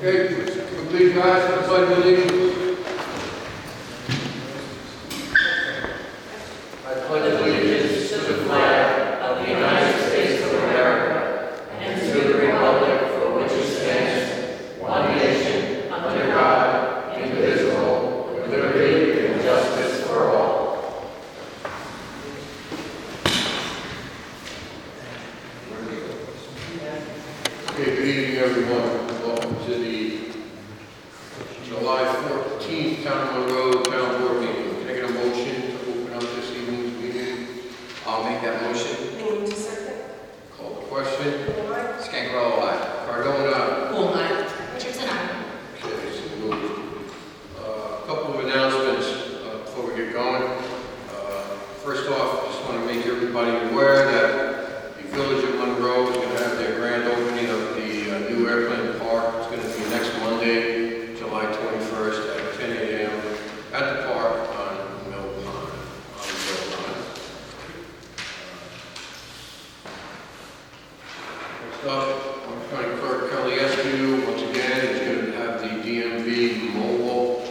Okay, please rise for the pledge of allegiance. I pledge allegiance to the flag of the United States of America and to the republic for which it stands, one nation, under God, indivisible, with liberty and justice for all. Okay, good evening, everyone. Welcome to the July 14th Town of Monroe Town Board meeting. Can I get a motion to open up this evening's meeting? I'll make that motion. Call the question. Scangarello, aye. Cardone, aye. Cool, aye. Richardson, aye. Okay, so moved. A couple of announcements before we get going. First off, just want to make everybody aware that the Village of Monroe is going to have their grand opening of the new airplane park. It's going to be next Monday, July 21st at 10 a.m. at the park on Mill Pond. Next up, County Clerk Kelly Eskew, once again, is going to have the DMV mobile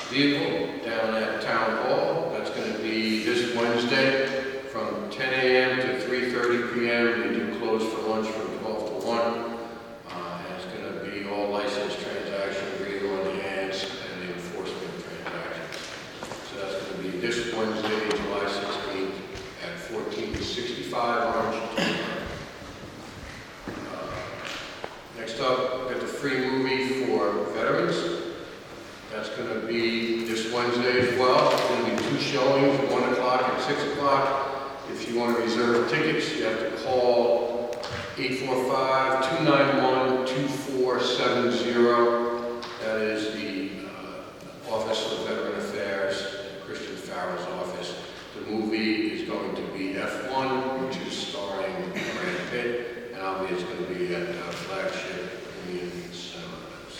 vehicle down at Town Hall. That's going to be this Wednesday from 10 a.m. to 3:30 p.m. They do close for lunch from 12 to 1. And it's going to be all licensed transactions, reading on the ads, and the enforcement transactions. So that's going to be this Wednesday, July 16th at 1465 Orange Street. Next up, we've got the free movie for veterans. That's going to be this Wednesday as well. It's going to be 2 showings, 1 o'clock and 6 o'clock. If you want to reserve tickets, you have to call 845-291-2470. That is the Office of Veteran Affairs, Christian Farrell's office. The movie is going to be F1, which is starring Brad Pitt, and obviously it's going to be at Flagship Indian Cinemas.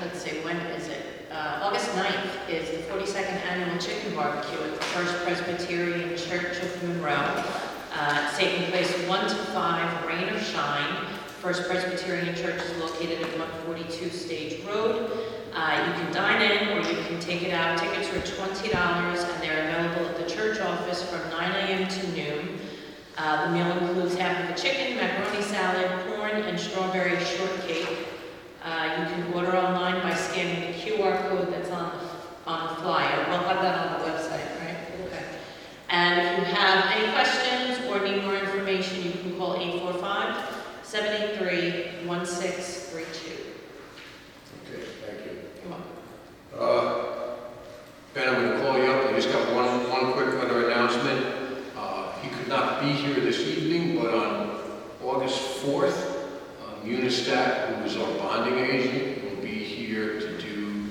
Let's see, when is it? August 9th is the 42nd Annual Chicken Barbecue at the First Presbyterian Church of Monroe. It's taking place 1 to 5, rain or shine. First Presbyterian Church is located at 142 Stage Road. You can dine in or you can take it out. Tickets are $20 and they're available at the church office from 9 a.m. to noon. The meal includes half of a chicken, macaroni salad, corn, and strawberry shortcake. You can order online by scanning the QR code that's on the flyer. We'll have that on the website, right? Okay. And if you have any questions or need more information, you can call 845-783-1632. Okay, thank you. You're welcome. Ben, I'm going to call you up. I just got one quick other announcement. He could not be here this evening, but on August 4th, Unistat, who is our bonding agent, will be here to do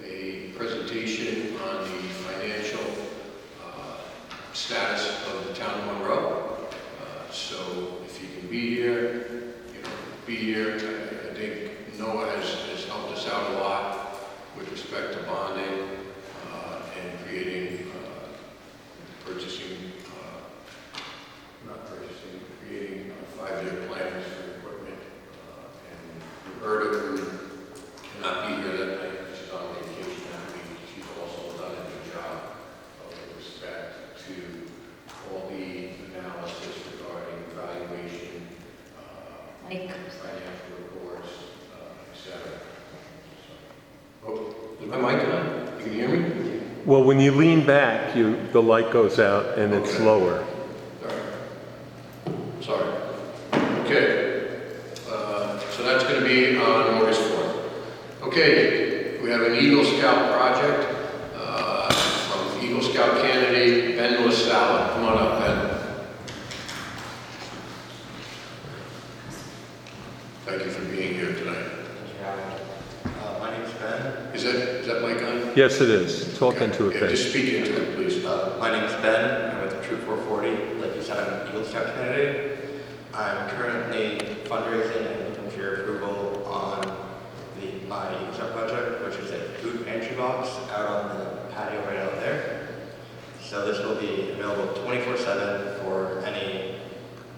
a presentation on the financial status of the town of Monroe. So if you can be here, be here. I think Noah has helped us out a lot with respect to bonding and creating, creating 5-year plans for equipment. And Roberta, who cannot be here that night, she's on vacation that week. She's also done a good job with respect to all the analysis regarding valuation, financial reports, etc. Oh, is my mic on? You can hear me? Well, when you lean back, the light goes out and it's Okay. lower. Sorry. Okay. So that's going to be on August 4th. Okay. We have an Eagle Scout project from Eagle Scout candidate Ben LaSalle. Come on up, Ben. Thank you for being here tonight. My name's Ben. Is that mic on? Yes, it is. Talk Okay. into it, Yeah, Ben. just speak into it, please. My name's Ben. I'm with Troop 440. Like you said, I'm an Eagle Scout candidate. I'm currently fundraising and looking for your approval on my Eagle Scout project, which is a food pantry box out on the patio patio right out there. So this will be available 24/7 for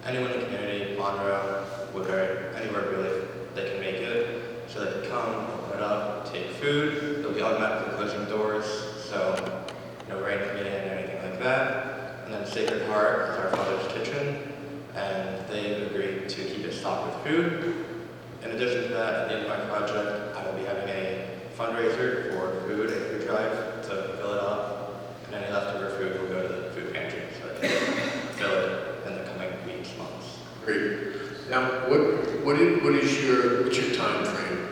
anyone in the community, Monroe, Woodbury, anywhere really they can make it. So they can come, open it up, take food. They'll be automatically closing doors, so no rain coming in or anything like that. And then Sacred Heart is our Father's Kitchen, and they've agreed to keep it stocked with food. In addition to that, at the end of my project, I will be having a fundraiser for food, a food drive to fill it up, and any leftover food will go to the food pantry so I can fill it in the coming weeks, months. Great. Now, what's your time frame?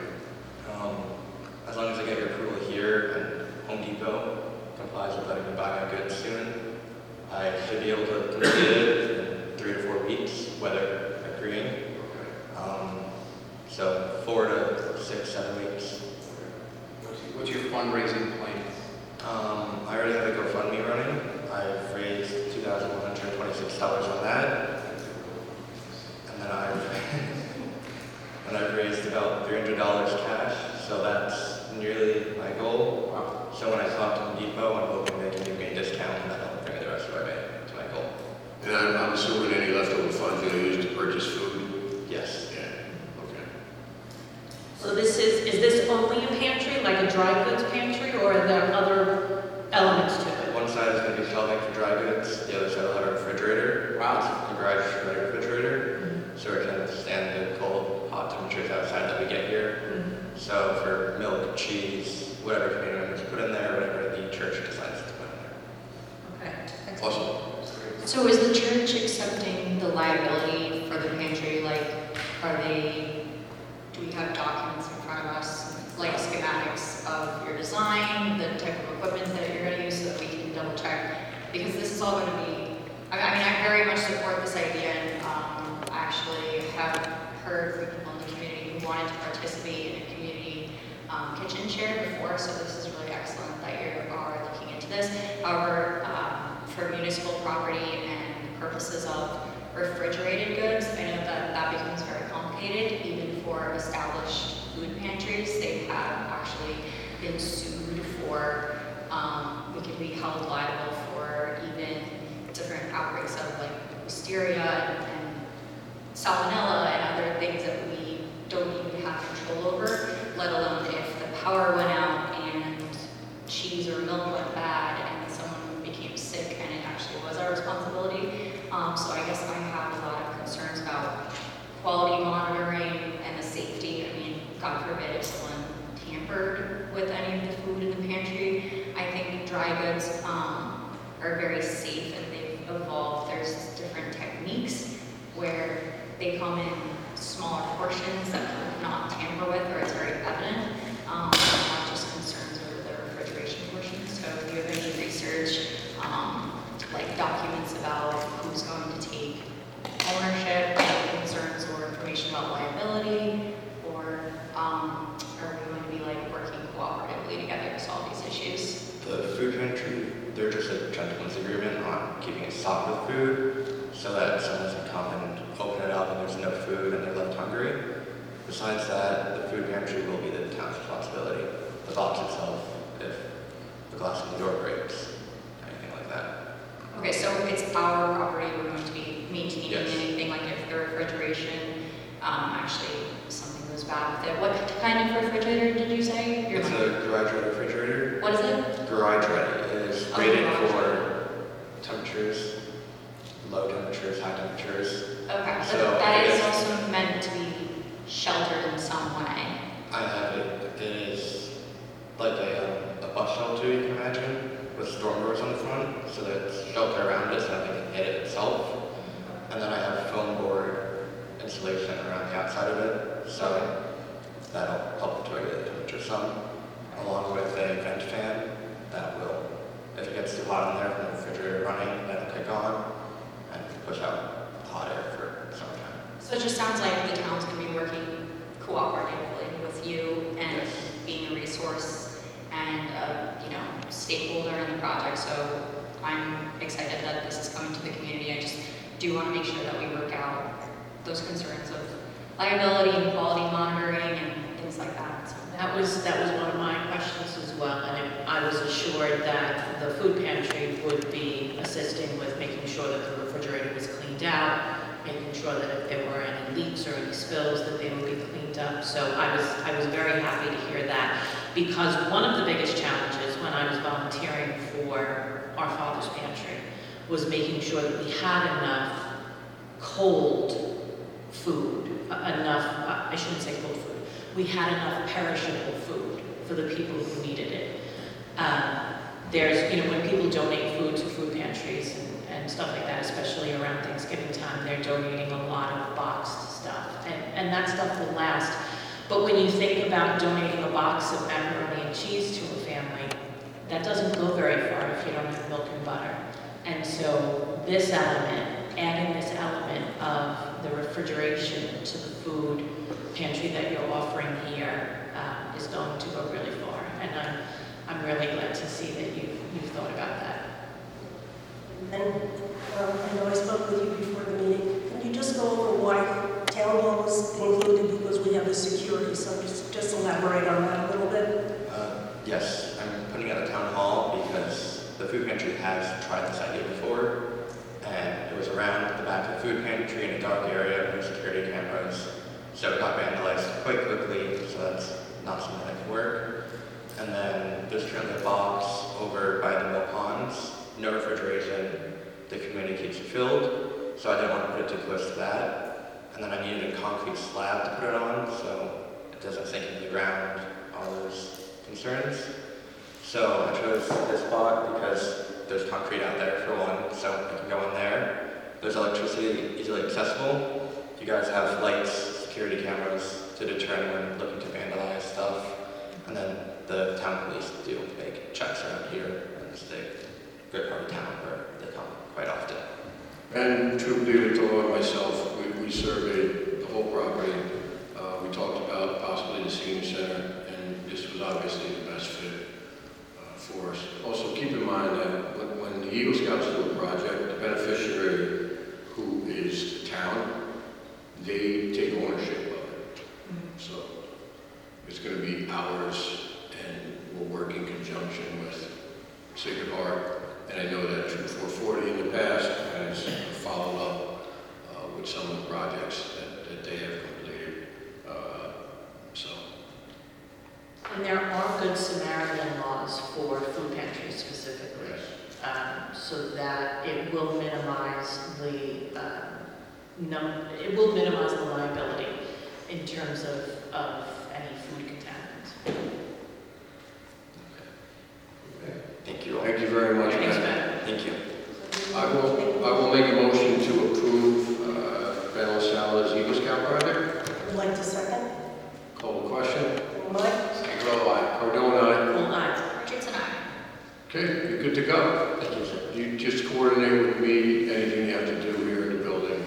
As long as I get your approval here and Home Depot complies with letting me buy my goods soon, I should be able to complete it in 3 to 4 weeks, weather agreeing. So 4 to 6, 7 weeks. What's your fundraising plan? I already have a GoFundMe running. I've raised $2,126 on that. And then I've raised about $300 cash, so that's nearly my goal. Wow. So when I talk to Home Depot, I'm hoping they can give me a discount and that'll bring me the rest of my way to my goal. And I'm assuming any leftover funds you're gonna use to purchase food? Yes. Yeah, okay. So is this only a pantry, like a dry goods pantry, or are there other elements to it? One side is going to be shelving for dry goods, the other side will have a refrigerator. Wow. It's a garage ready refrigerator, so it can stand the cold, hot temperatures outside that we get here. So for milk, cheese, whatever community members put in there, whatever the church decides to put in there. Okay. Awesome. So is the church accepting the liability for the pantry? Like, do we have documents in front of us, like schematics of your design, the type of equipment that you're gonna use so that we can double check? Because this is all gonna be, I mean, I very much support this idea, and I actually have heard from people in the community who wanted to participate in a community kitchen share before, so this is really excellent that you are looking into this. However, for municipal property and purposes of refrigerated goods, I know that that becomes very complicated, even for established food pantries. They have actually been sued for, we can be held liable for even different outbreaks of like listeria and salmonella and other things that we don't even have control over, let alone if the power went out and cheese or milk went bad and someone became sick and it actually was our responsibility. So I guess I have a lot of concerns about quality monitoring and the safety. I mean, God forbid if someone tampered with any of the food in the pantry. I think dry goods are very safe and they've evolved. There's different techniques where they come in smaller portions that you not tamper with, or it's very evident. I have just concerns over the refrigeration portion. So if you have any research, like documents about who's going to take ownership, any concerns or information about liability, or are we going to be like working cooperatively together to solve these issues? The food pantry, they're just a gentleman's agreement on keeping it stocked with food so that someone doesn't come and open it up and there's no food and they're left hungry. Besides that, the food pantry will be the town's responsibility. The box itself, if the glass in the door breaks, anything like that. Okay, so it's our property, we're going to be maintaining Yes. anything, like if the refrigeration, actually something goes bad with it. What kind of refrigerator did you say? It's a garage ready refrigerator. What is it? Garage ready. It is Oh, rated garage for temperatures, low temperatures, high temperatures. Okay, So, but that is yes. also meant to be sheltered in some way. I have it. It is like a bus shelter, you can imagine, with storm doors on the front, so that it's shelter around it so nothing can hit it itself. And then I have foam board insulation around the outside of it, so that'll help to regulate the temperature some, along with a vent fan that will, if it gets too hot in there from the refrigerator running, that'll kick on and push out hot air for summertime. So it just sounds like the town's gonna be working cooperatively with you and Yes. being a resource and a, stakeholder in the project. So I'm excited that this is coming to the community. I just do want to make sure that we work out those concerns of liability and quality monitoring and things like that. So That was one of my questions questions as well, and I was assured that the food pantry would be assisting with making sure that the refrigerator was cleaned out, making sure that if there were any leaks or any spills, that they would be cleaned up. So I was very happy to hear that, because one of the biggest challenges when I was volunteering for our Father's Pantry was making sure that we had enough cold food, I shouldn't say cold food, we had enough perishable food for the people who needed it. There's, when people donate food to food pantries and stuff like that, especially around Thanksgiving time, they're donating a lot of boxed stuff, and that stuff will last. But when you think about donating a box of macaroni and cheese to a family, that doesn't go very far if you don't have milk and butter. And so this element, adding this element of the refrigeration to the food pantry that you're offering here is going to go really far. And I'm really glad to see that you've thought about that. And I know I spoke with you before the meeting. Can you just go over why town hall was included? Because we have the security, so just elaborate on that a little bit. Yes, I'm putting out a town hall because the food pantry has tried this idea before, and it was around the back of the food pantry in a dark area, no security cameras, so it got vandalized quite quickly, so that's not something that can work. And then there's currently a box over by the mill ponds, no refrigeration, the community keeps it filled, so I didn't want to put it too close to that. And then I needed a concrete slab to put it on, so it doesn't sink into the ground, all those concerns. So I chose this spot because there's concrete out there for one, so I can go in there. There's electricity, easily accessible. You guys have lights, security cameras to deter anyone looking to vandalize stuff. And then the town police do make checks around here, and it's a good part of town where they come quite often. And truly, with the Lord myself, we surveyed the whole property. We talked about possibly the senior center, and this was obviously the best fit for us. Also, keep in mind that when the Eagle Scouts do a project, the beneficiary, who is the town, they take ownership of it. So it's going to be ours, and we'll work in conjunction with Sacred Heart. And I know that Troop 440 in the past has followed up with some of the projects that they have completed. And there are Good Samaritan laws for food pantries specifically, Yes. so that it will minimize the liability in terms of any food contaminants. Thank you all. Thank you very much, Thanks, Ben. Ben. Thank you. I will make a motion to approve Ben LaSala's Eagle Scout project. Would like to second? Call the question. Mike? Stangrel, aye. Cardone, aye. Well, aye. Richardson, aye. Okay, you're good to go. Thank you, sir. You just coordinate with me, anything you have to do here in the building,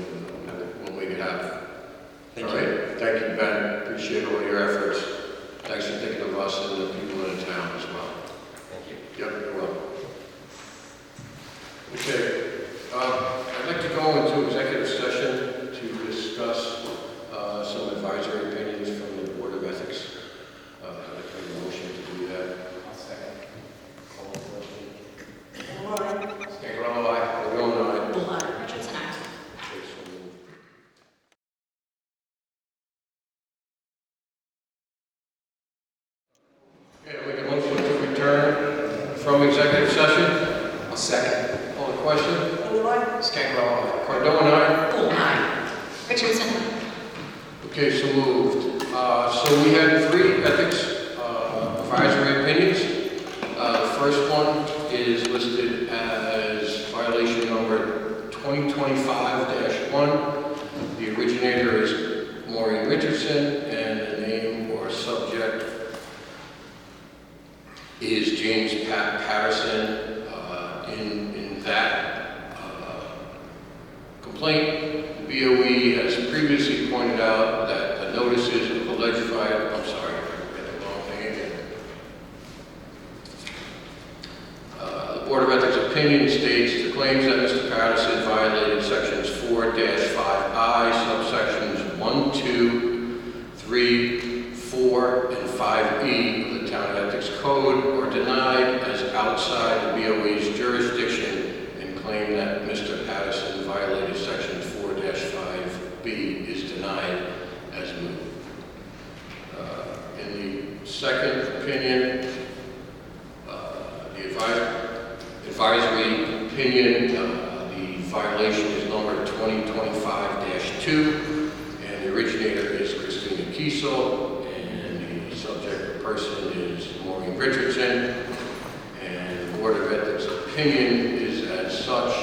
and we'll make it happen. Thank All you. right, thank you, Ben. Appreciate all your efforts. Thanks for thinking of us and the people in the town as well. Thank you. Yep, you're welcome. Okay, I'd like to go into executive session to discuss some advisory opinions from the Board of Ethics. I'd like to make a motion to do that. I'll second. Call the question. Mike? Stangrel, aye. Cardone, aye. Well, aye. Richardson, aye. Okay, so moved. Okay, I'll make a motion to return from executive session. I'll second. Call the question. Mike? Scangarello, Cardone, aye. Well, aye. Richardson, aye. Okay, so moved. So we had 3 ethics advisory opinions. The first one is listed as violation number 2025-1. The originator is Maureen Richardson, and the name or subject is James Patterson. In that complaint, the BOE has previously pointed out that the notices of alleged violation, I'm sorry, I read the wrong thing again. The Board of Ethics opinion states the claims that Mr. Patterson violated sections 4-5I, subsections 1, 2, 3, 4, and 5E of the Town Ethics code are denied as outside the BOE's jurisdiction and claim that Mr. Patterson violated section 4-5B is denied as moot. In the second opinion, the advisory opinion, the violation is number 2025-2, and the originator is Christina Kiesel, and the subject person is Maureen Richardson, and the Board of Ethics opinion is as such.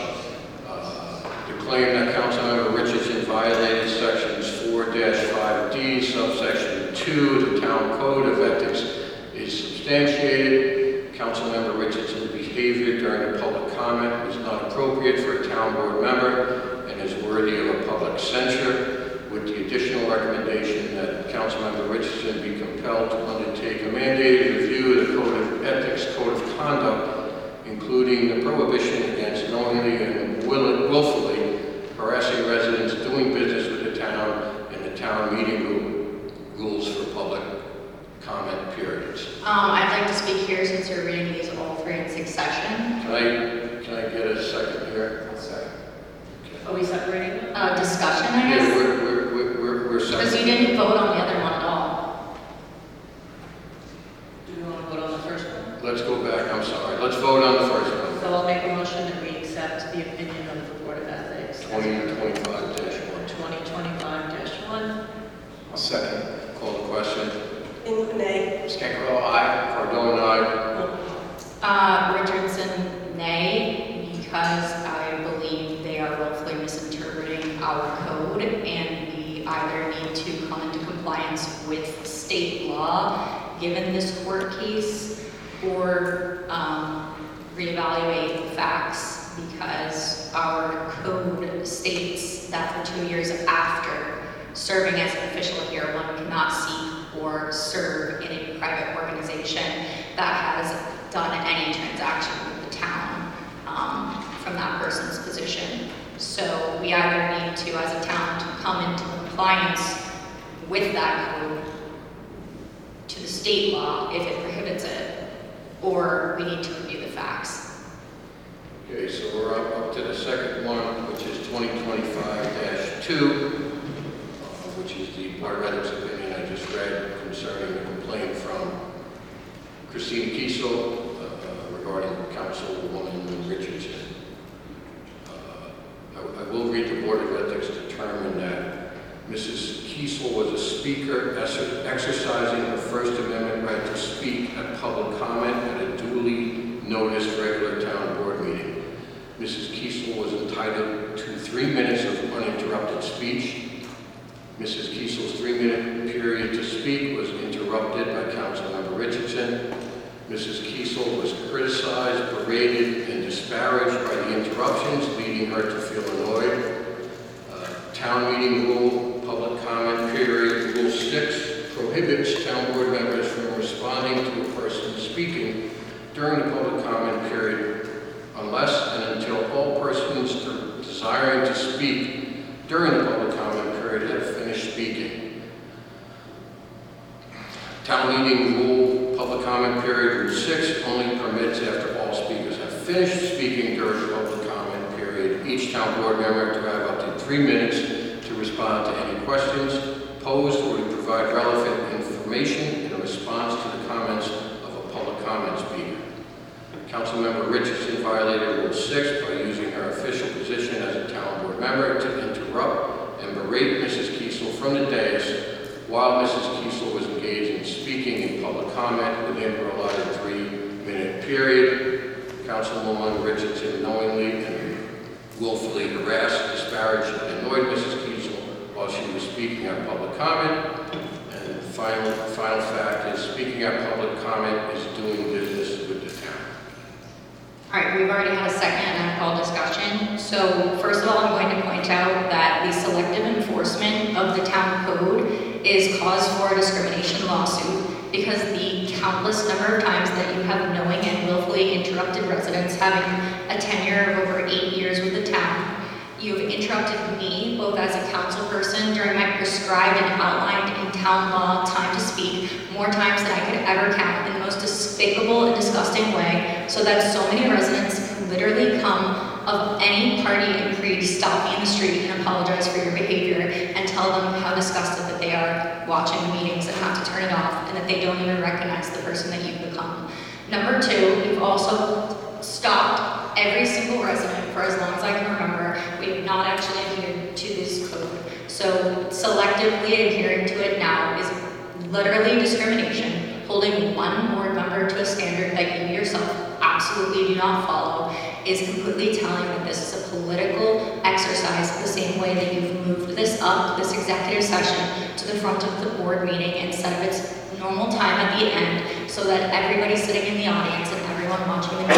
The claim that Councilmember Richardson violated sections 4-5D, subsection 2 of the Town Code of Ethics is substantiated. Councilmember Richardson's behavior during a public comment was not appropriate for a town board member and is worthy of a public censure, with the additional recommendation that Councilmember Richardson be compelled to undertake a mandated review of the Code of Ethics, Code of Conduct, including the prohibition against knowingly and willfully harassing residents doing business with the town and the town meeting rules for public comment periods. I'd like to speak here since we're reading these all three in succession. Can I get a second here? Second. Are we separating them? Discussion, I Yeah, guess? we're Because you second. didn't vote on the other one at all. Do we want to vote on the first one? Let's go back, I'm sorry. Let's vote on the first one. So I'll make a motion that we accept the opinion of the Board of Ethics. 2025-1. 2025-1. I'll second. Call the question. In nay. Scangarello, aye. Cardone, aye. Richardson, nay, because I believe they are willfully misinterpreting our code, and we either need to come into compliance with state law, given this court case, or reevaluate the facts, because our code states that for 2 years after serving as an official here, one cannot seek or serve in a private organization that has done any transaction with the town from that person's position. So we either need to, as a town, to come into compliance with that code to the state law if it prohibits it, or we need to review the facts. Okay, so we're up to the second one, which is 2025-2, which is the Board of Ethics opinion I just read concerning the complaint from Christina Kiesel regarding Councilwoman Richardson. I will read the Board of Ethics determined that Mrs. Kiesel was a speaker exercising her First Amendment right to speak at public comment at a duly noticed regular town board meeting. Mrs. Kiesel was entitled to 3 minutes of uninterrupted speech. Mrs. Kiesel's 3-minute period to speak was interrupted by Councilmember Richardson. Mrs. Kiesel was criticized, berated, and disparaged by the interruptions, leading her to feel annoyed. Town meeting rule, public comment period, Rule 6 prohibits town board members from responding to a person speaking during the public comment period unless and until all persons desiring to speak during the public comment period have finished speaking. Town meeting rule, public comment period, Rule 6 only permits after all speakers have finished speaking during the public comment period, each town board member to have up to 3 minutes to respond to any questions posed or to provide relevant information in response to the comments of a public comment speaker. Councilmember Richardson violated Rule 6 by using her official position as a town board member to interrupt and berate Mrs. Kiesel from the dais while Mrs. Kiesel was engaged in speaking in public comment within her allotted 3-minute period. Councilwoman Richardson knowingly and willfully harassed, disparaged, and annoyed Mrs. Kiesel while she was speaking at public comment. And the final fact is speaking at public comment is doing business with the town. All right, we've already had a second and a call discussion. So first of all, I'm going to point out that the selective enforcement of the town code is cause for a discrimination lawsuit because the countless number of times that you have knowing and willfully interrupted residents having a tenure of over 8 years with the town. You've interrupted me, both as a council person during my prescribed and outlined in town law time to speak, more times than I could ever count in the most despicable and disgusting way, so that so many residents can literally come of any party and creed stop me in the street and apologize for your behavior and tell them how disgusted that they are watching the meetings and have to turn it off and that they don't even recognize the person that you've become. Number two, you've also stopped every single resident for as long as I can remember. We have not actually adhered to this code. So selectively adhering to it now is literally discrimination. Holding one board member to a standard that you yourself absolutely do not follow is completely telling that this is a political exercise, the same way that you've moved this up, this executive session, to the front of the board meeting instead of its normal time at the end, so that everybody sitting in the audience and everyone watching the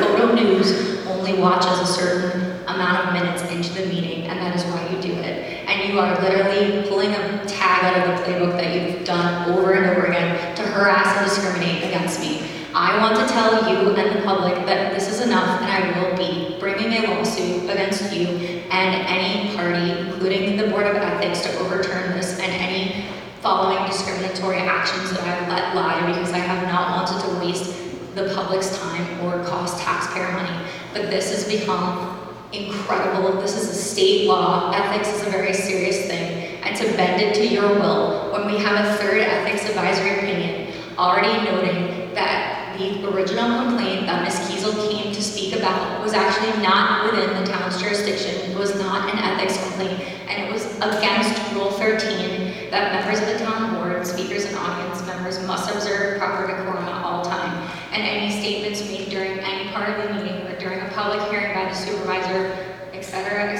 photo news only watches a certain amount of minutes into the meeting, and that is why you do it. And you are literally pulling a tag out of the playbook that you've done over and over again to harass and discriminate against me. I want to tell you and the public that this is enough, and I will be bringing a lawsuit against you and any party, including the Board of Ethics, to overturn this and any following discriminatory actions that I have let lie, because I have not wanted to waste the public's time or cost taxpayer money. But this has become incredible. This is a state law. Ethics is a very serious thing. And to bend it to your will, when we have a third ethics advisory opinion already noting that the original complaint that Ms. Kiesel came to speak about was actually not within the town's jurisdiction, it was not an ethics complaint, and it was against Rule 13 that members of the town board, speakers and audience members must observe proper decorum at all time, and any statements made during any part of the meeting or during a public hearing by the supervisor, etc.,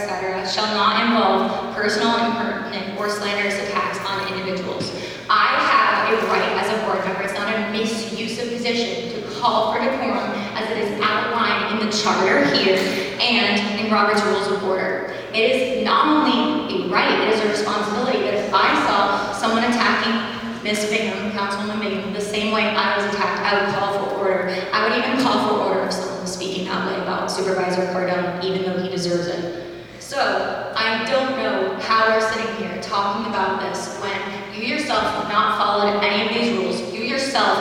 shall not involve personal, impertinent, or slanderous attacks on individuals. I have a right as a board member, it's not a misuse of position, to call for decorum as it is outlined in the charter here and in Robert's Rules of Order. It is not only a right, it is a responsibility that if I saw someone attacking Ms. Bingham, Councilwoman Bingham, the same way I was attacked, I would call for order. I would even call for order if someone was speaking that way about Supervisor Cardone, even though he deserves it. So, I don't know how we're sitting here talking about this when you yourself have not followed any of these rules. You yourself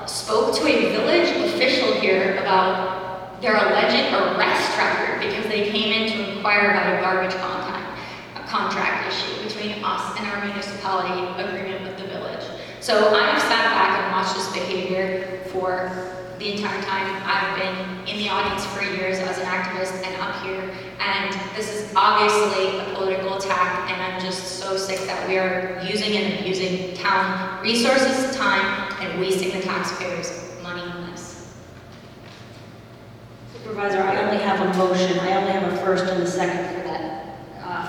spoke to a village official here about their alleged arrest record because they came in to inquire about a garbage contract issue between us and our municipality agreement with the village. So I have sat back and watched this behavior for the entire time I've been in the audience for years as an activist and up here, and this is obviously a political attack, and I'm just so sick that we are using and abusing town resources, time, and wasting the taxpayers' money on this. Supervisor, I only have a motion, I only have a first and a second for that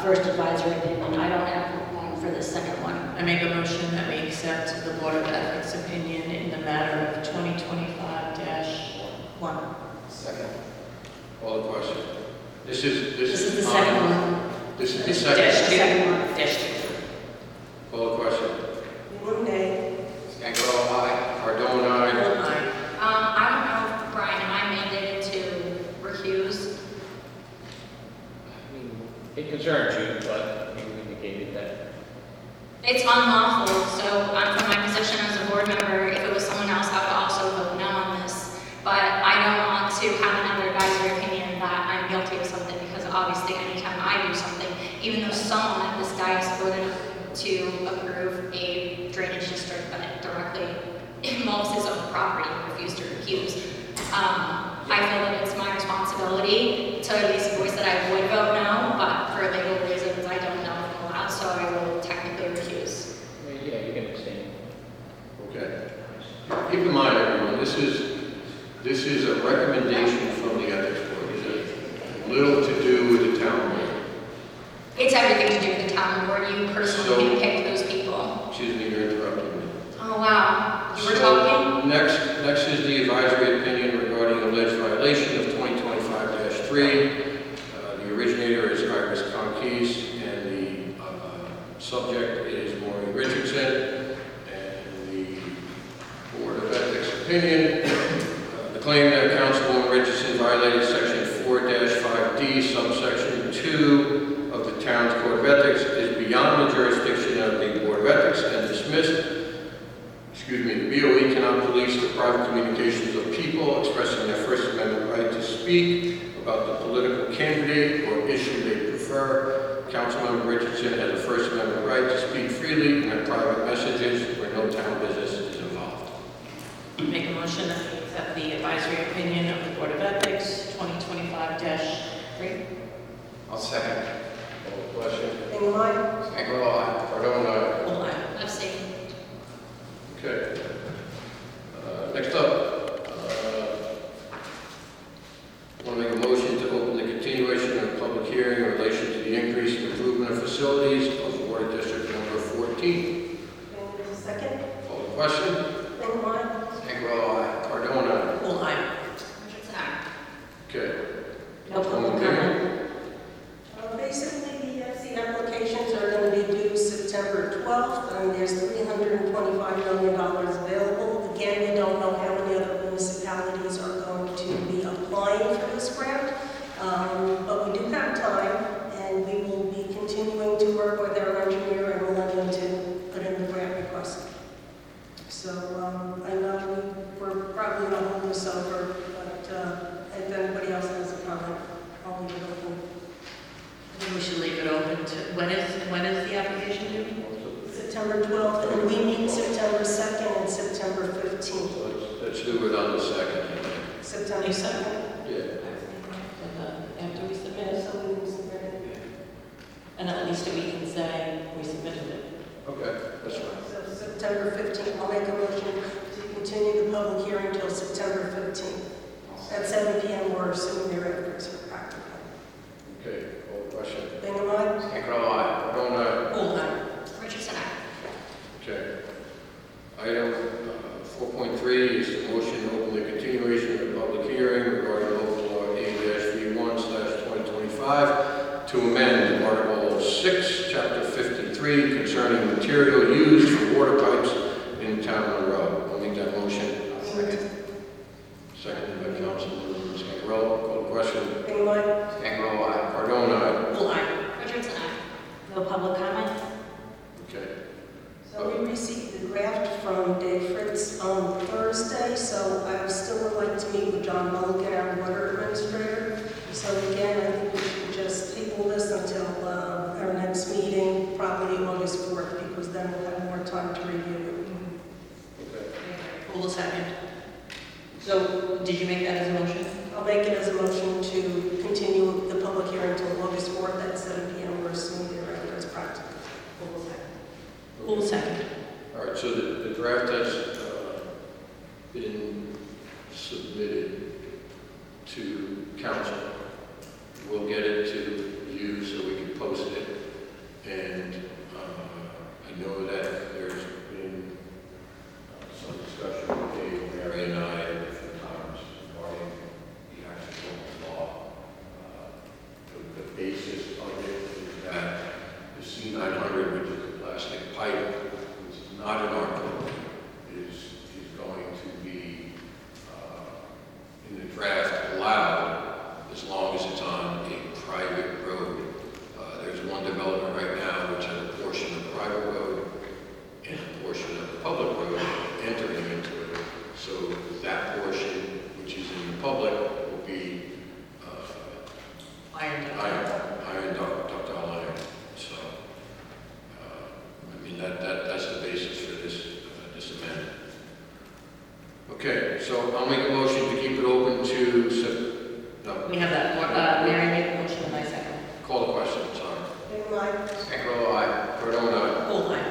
first advisory opinion. I don't have one for the second one. I make a motion that we accept the Board of Ethics opinion in the matter of 2025-1. Second. All the question. This is the second one. This is the Dash second. two. Second one. Dash two. Call the question. Monday. Scangarello, aye. Cardone, aye. Aye. I don't know, Brian, am I mandated to recuse? I mean, it concerns you, but you indicated that. It's unlawful, so from my position as a board member, if it was someone else, I would also vote no on this. But I don't want to have another advisory opinion that I'm guilty of something, because obviously anytime I do something, even though someone at this dais voted to approve a drainage district that directly involves his own property and refused to recuse, I feel that it's my responsibility to at least voice that I would vote no, but for legal reasons, I don't know if I'm allowed, so I will technically recuse. I mean, yeah, you can abstain. Okay. Keep in mind, everyone, this is a recommendation from the ethics board. It has little to do with the town board. It's everything to do with the town board. You personally handpicked those people. Excuse me, you're interrupting me. Oh, wow. You were So, talking? Next is the advisory opinion regarding alleged violation of 2025-3. The originator is Iris Conquise, and the subject is Maureen Richardson. And the Board of Ethics opinion, the claim that Councilwoman Richardson violated Section 4-5D, subsection 2 of the town's Code of Ethics is beyond the jurisdiction of the Board of Ethics and dismissed. The BOE cannot police the private communications of people expressing their First Amendment right to speak about the political candidate or issue they prefer. Councilmember Richardson has a First Amendment right to speak freely in their private messages where no town business is involved. Make a motion that we accept the advisory opinion of the Board of Ethics, 2025-3. I'll second. Call the question. Bingham, aye. Stanker, aye. Cardone, aye. Full aye. Abstain. Okay. Next up, I want to make a motion to open the continuation of a public hearing in relation to the increase in improvement of facilities of Water District number 14. And a second. Call the question. Bingham, aye. Stanker, aye. Cardone, aye. Full aye. Richardson, aye. Okay. No public comment. Basically, the FC applications are going to be due September 12th, and there's $325 million available. Again, we don't know how many other municipalities are going to be applying for this grant, but we do have time, and we will be continuing to work with our engineer and Millennium to put in the grant request. So I know we're probably going to hold this over, but if anybody else has a comment, I'll leave it open. I think we should leave it open to, when is the application due? September 12th, and we meet September 2nd and September 15th. So let's do it on the second. September 2nd. Yeah. After we submit it, So we will submit it. and at least we can say we submitted it. Okay, that's fine. So September 15th, I'll make a motion to continue the public hearing until September 15th. At 7 p.m. or assuming their efforts are practical. Okay, call the question. Bingham, aye. Stanker, aye. Cardone, aye. Full aye. Richardson, aye. Okay. Item 4.3 is the motion to open the continuation of the public hearing regarding local law A-V1/2025 to amend Article 6, Chapter 53 concerning material used for water pipes in the town of Monroe. I'll make that motion. Seconded by Councilman Stanker. Call the question. Bingham, aye. Stanker, aye. Cardone, aye. Full aye. Richardson, aye. No public comment. Okay. So we received the draft from Dave Fritz on Thursday, so I still would like to meet with John Mulligan, our water administrator. So again, I think we should just table this until our next meeting, probably August 4th, because then we'll have more time to review Okay. Full second. So, did you make that as a motion? it. I'll make it as a motion to continue the public hearing until August 4th at 7 p.m. or assuming their efforts practical. Full second. Full second. All right, so the draft has been submitted to council. We'll get it to you so we can post it. And I know that there's been some discussion with Dave, Mary, and I at different times regarding the actual law. The basis of it is that the C900, which is a plastic pipe, which is not in our code, is going to be in the draft allowed as long as it's on a private road. There's one development right now which has a portion of private road and a portion of the public road entering into it. So that portion, which is in the public, will be Iron. ductile iron. So, I mean, that's the basis for this amendment. Okay, so I'll make a motion to keep it open to, no, We have that, Mary made the motion and I second. call the question, sorry. Bingham, aye. Stanker, aye. Cardone, aye. Full aye.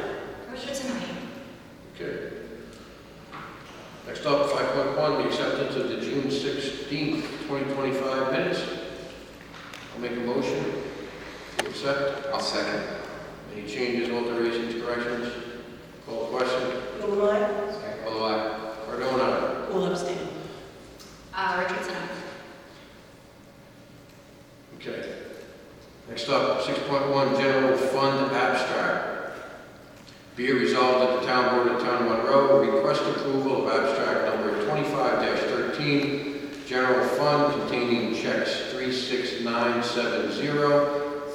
Richardson, aye. Okay. Next up, 5.1, the acceptance of the June 16th, 2025 minutes. I'll make a motion to accept. I'll second. Any changes, alterations, corrections? Call the question. Bingham, aye. Stanker, aye. Cardone, aye. Full abstain. Richardson, aye. Okay. Next up, 6.1, general fund abstract. Be it resolved that the town board of the town of Monroe request approval of abstract number 25-13, general fund containing checks 36970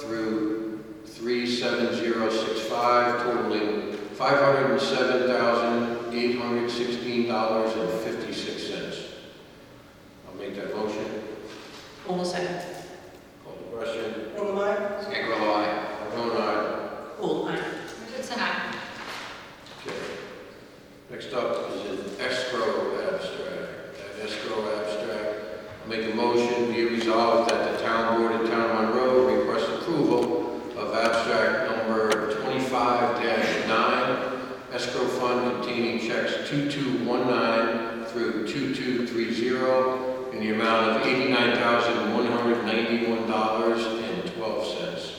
through 37065, totaling $507,800 $1,816.56. I'll make that motion. All second. Call the question. Engelmeyer? Cangarello, aye. Cardone, aye. Cool, aye. Richardson, aye. Okay. Next up is an escrow abstract. That escrow abstract, I'll make a motion, be it resolved that the town board of Town of Monroe request approval of abstract number 25-9, escrow fund containing checks 2219 through 2230 in the amount of $89,191.12.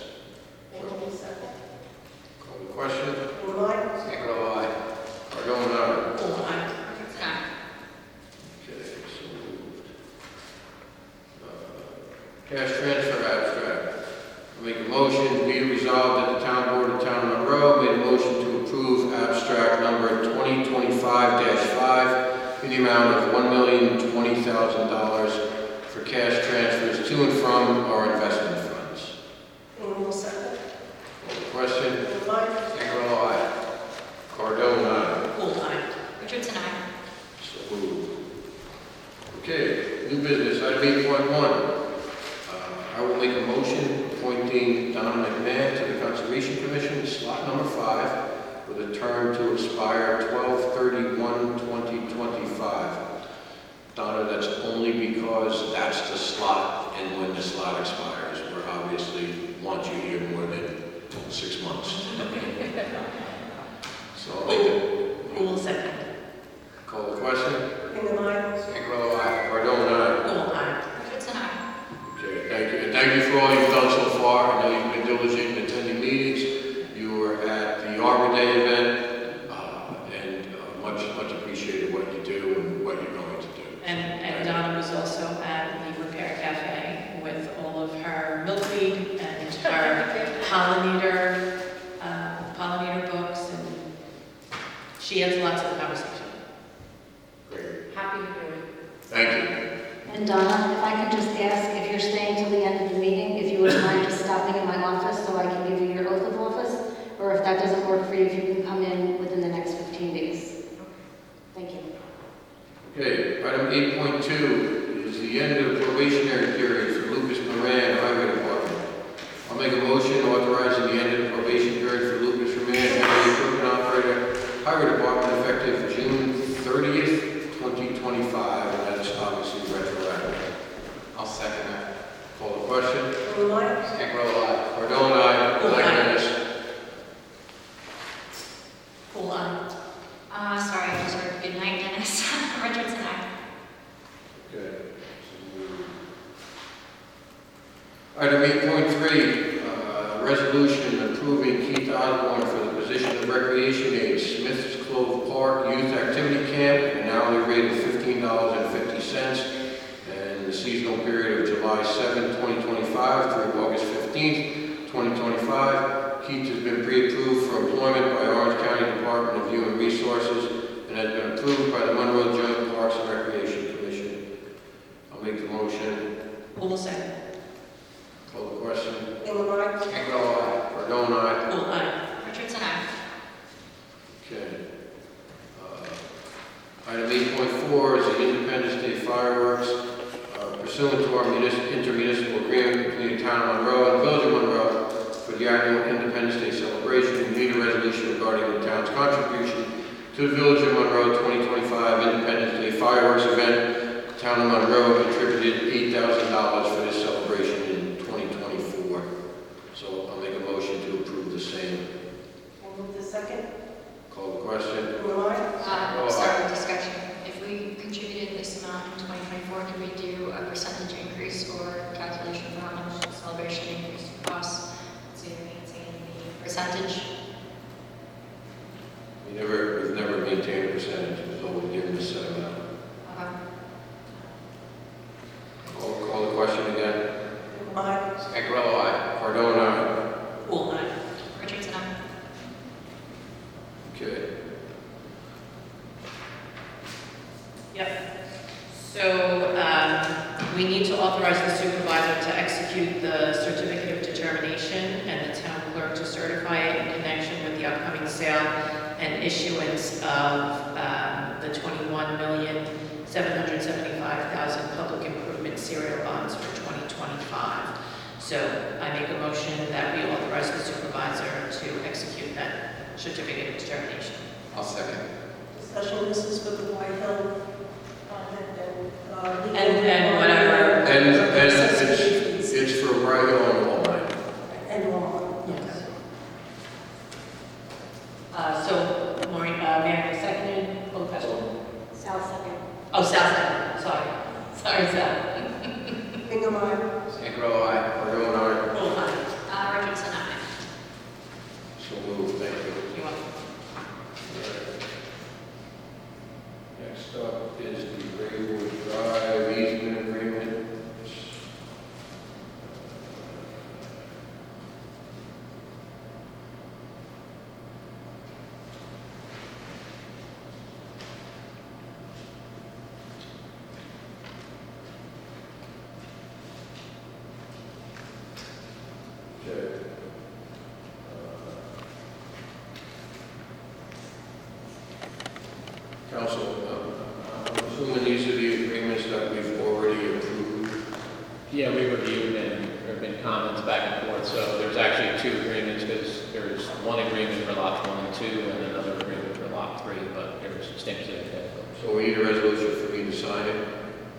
Call the question. Engelmeyer? Cangarello, aye. Cardone, aye. Cool, aye. Richardson, aye. Okay, so moved. Cash transfer abstract. I make a motion, be it resolved that the town board of Town of Monroe made a motion to approve abstract number 2025-5 in the amount of $1,020,000 for cash transfers to and from our investment funds. Engelmeyer, second. Call the question. Engelmeyer? Cangarello, aye. Cardone, aye. Cool, aye. Richardson, aye. So moved. Okay, new business, item 8.1. I will make a motion appointing Donna McMahon to the Conservation Commission, slot number 5, with a term to expire 12/31/2025. Donna, that's only because that's the slot, and when the slot expires, we obviously want you here more than 6 months. So I'll make the, Cool, second. call the question. Engelmeyer? Cangarello, aye. Cardone, aye. Cool, aye. Richardson, aye. Okay, thank you. And thank you for all you've done so far. I know you've been diligent in attending meetings. You were at the Arbor Day event, and much appreciated what you do and what you're going to do. And Donna was also at the Repair Cafe with all of her milkweed and her pollinator books, and she adds a lot to the conversation. Great. Happy to do it. Thank you. And Donna, if I could just ask, if you're staying till the end of the meeting, if you wouldn't mind just stopping in my office so I can give you your oath of office? Or if that doesn't work for you, if you can come in within the next 15 days. Thank you. Okay, item 8.2 is the end of the probationary period for Lucas Moran, Highway Department. I'll make a motion authorizing the end of the probation period for Lucas Moran, Heavy Equipment Operator, Highway Department, effective June 30th, 2025, and that's obviously retroactive. I'll second that. Call the question. Engelmeyer? Cangarello, aye. Cardone, aye. Cool, Thank you, aye. Dennis. Cool, aye. Sorry, I just heard good night, Dennis. Richardson, aye. Okay. Item 8.3, resolution approving Keith Osborne for the position of recreation aide, Smith's Clove Park Youth Activity Camp, at an hourly rate of $15.50, and the seasonal period of July 7, 2025 through August 15th, 2025. Keith has been pre-approved for employment by Orange County Department of Human Resources and has been approved by the Monroe Joint Parks and Recreation Commission. I'll make the motion. Cool, second. Call the question. Engelmeyer? Cangarello, aye. Cardone, aye. Cool, aye. Richardson, aye. Okay. Item 8.4 is the Independence Day fireworks. Pursuant to our intermunicipal agreement between the town of Monroe and the village of Monroe for the annual Independence Day celebration, we need a resolution regarding the town's contribution to the village of Monroe 2025 Independence Day fireworks event. The town of Monroe contributed $8,000 for this celebration in 2024. So I'll make a motion to approve the same. I'll move the second. Call the question. Engelmeyer? Sorry, discussion. If we contributed this amount in 2024, can we do a percentage increase or calculation for how much the celebration increase costs? So you're maintaining the percentage? We've never maintained a percentage, we've always given a set amount. Okay. Call the question again. Engelmeyer? Cangarello, aye. Cardone, aye. Cool, aye. Richardson, aye. Okay. Yep. So, we need to authorize the supervisor to execute the certificate of determination and the town clerk to certify it in connection with the upcoming sale and issuance of the 21,775,000 public improvement serial bonds for 2025. So I make a motion that we authorize the supervisor to execute that certificate of determination. I'll second. Discussion, this is for the White Hill project and. And whatever. And it's for right on all night. And law. Yes. So, Maureen, Mary seconded, call the question. South second. Oh, Sal seconded, sorry. Sorry, Sal. Bingham, aye. Stankerello, aye. Cardone, aye. Roll on. Richardson, aye. So moved, thank you. You want? Next up is the Raywood Drive easement agreement. Okay. Council, I'm assuming these are the agreements that we've already approved. Yeah, we reviewed and there have been comments back and forth, so there's actually two agreements, because there's one agreement for lots 1 and 2 and another agreement for lot 3, but there's stamps in it. So we need a resolution for me to sign it.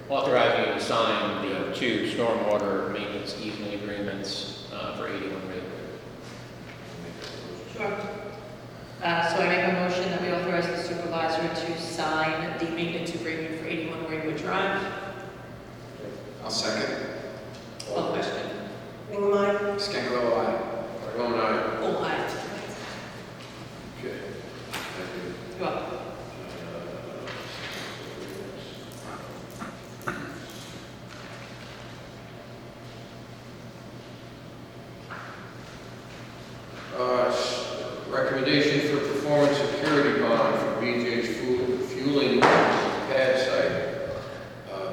Authorizing you to sign the 2 stormwater maintenance easement agreements for 81 Raywood. Sure. So I make a motion that we authorize the supervisor to sign the maintenance agreement for 81 Raywood Drive. I'll second. Call the question. Bingham, aye. Stankerello, aye. Cardone, aye. All ayes. Okay. Thank you. You're welcome. Recommendation for performance security bond for BJ's fueling pad site.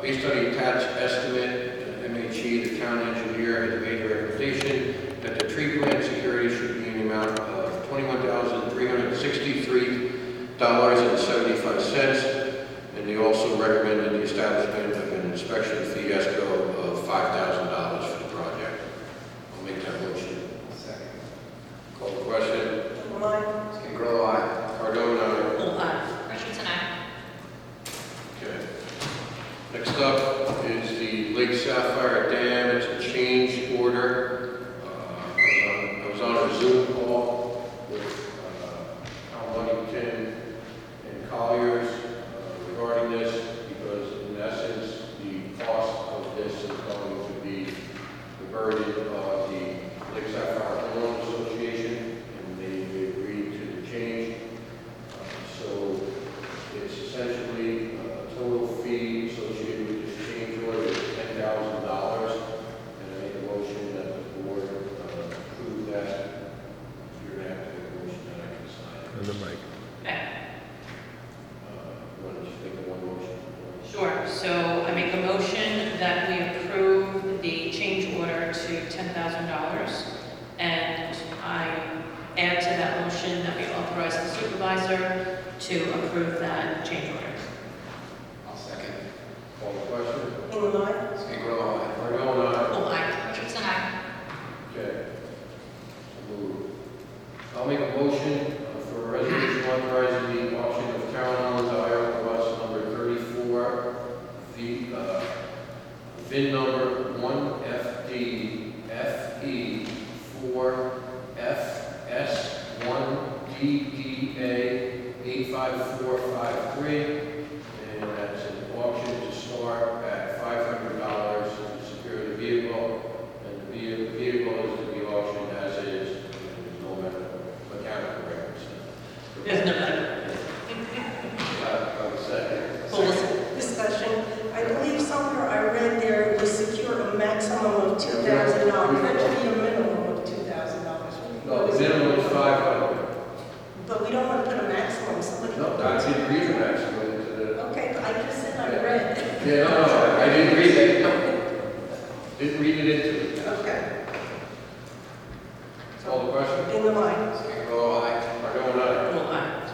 Based on the attached estimate, MHE, the town engineer, has made a recommendation that the tree plant security should be in the amount of $21,363.75. And they also recommended the establishment of an inspection fee escrow of $5,000 for the project. I'll make that motion. Second. Call the question. Bingham, aye. Stankerello, aye. Cardone, aye. All ayes. Richardson, aye. Okay. Next up is the Lake Sapphire Dam. It's a change order. I was on a Zoom call with Tom Luddington and Colliers regarding this, because in essence, the cost of this is going to be the burden of the Lake Sapphire Homeowners Association, and they agreed to the change. So it's essentially a total fee associated with this change order is $10,000. And I make a motion that the board approve that. You're going to have to make a motion that I can sign. And the mic. Okay. Why don't you take the one motion? Sure. So I make a motion that we approve the change order to $10,000. And I add to that motion that we authorize the supervisor to approve that change order. I'll second. Call the question. Bingham, aye. Stankerello, aye. Cardone, aye. All ayes. Richardson, aye. Okay. So moved. I'll make a motion for a resolution authorizing the auction of town-owned Iowa bus number 34, VIN number 1FD-FE4FS1DDA85453, and that's an auction to start at $500 to secure the vehicle, and the vehicle is to be auctioned as is, and there's no mechanical records. There's no matter. Second. Well, listen. Discussion. I believe somewhere I read there it was secure a maximum of $2,000. That should be a minimum of $2,000. No, the minimum is 500. But we don't want to put a maximum, somebody. No, I didn't read the maximum into the. Okay, but I just said I read. Yeah, no, I didn't read it. Didn't read it into it. Okay. Call the question. Bingham, aye. Stankerello, aye. Cardone, aye. All ayes.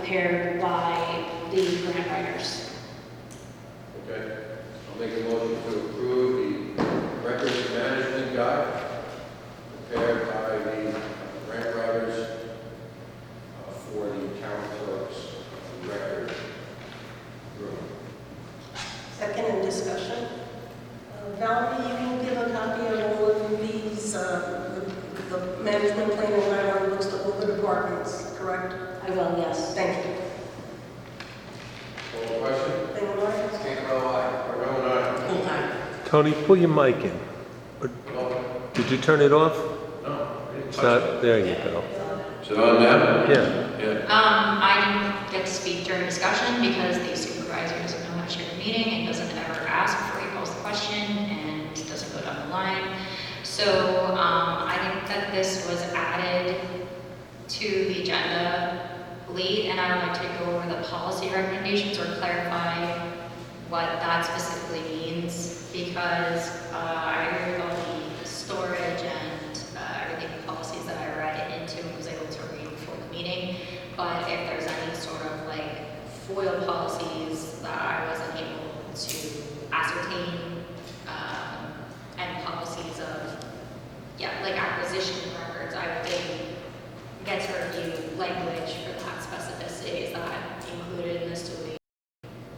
prepared by the grant writers. Okay, I'll make a motion to approve the records management guide prepared by the grant writers for the town clerk's record room. Second in discussion. Valerie, you will give a copy of all of these, the management plan and guideline books to all the departments, correct? I will, yes. Thank you. Call the question? Anyone else? Can't aye. Cardone, aye. Full time. Tony, pull your mic in. Well, Did you turn it off? no, I didn't It's touch not, there you go. it. Is it on now? Yeah. Yeah. I didn't get to speak during discussion because the supervisor doesn't know how to chair the meeting and doesn't ever ask before he calls the question and doesn't go down the line. So, I think that this was added to the agenda late, and I would like to go over the policy recommendations or clarify what that specifically means, because I agree with all the storage and everything, the policies that I read into and was able to read before the meeting. But if there's any sort of like FOIL policies that I wasn't able to ascertain, and policies of, like acquisition of records, I would think get to review language for that specificity. Is that included in this? Do we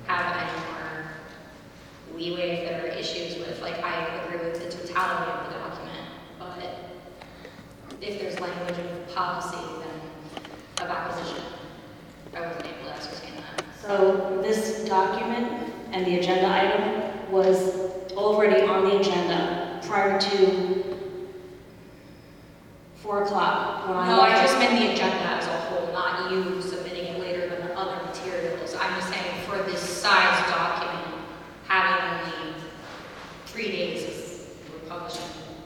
have any more leeway if there are issues with, like, I agree with the totality of the document, but if there's language of policy, then of acquisition, I wasn't able to ascertain that. So this document and the agenda item was already on the agenda prior to 4 o'clock. when No, I left. just meant the agenda as a whole, not you submitting it later than the other materials. I'm just saying for this size document, having only 3 days is we're publishing,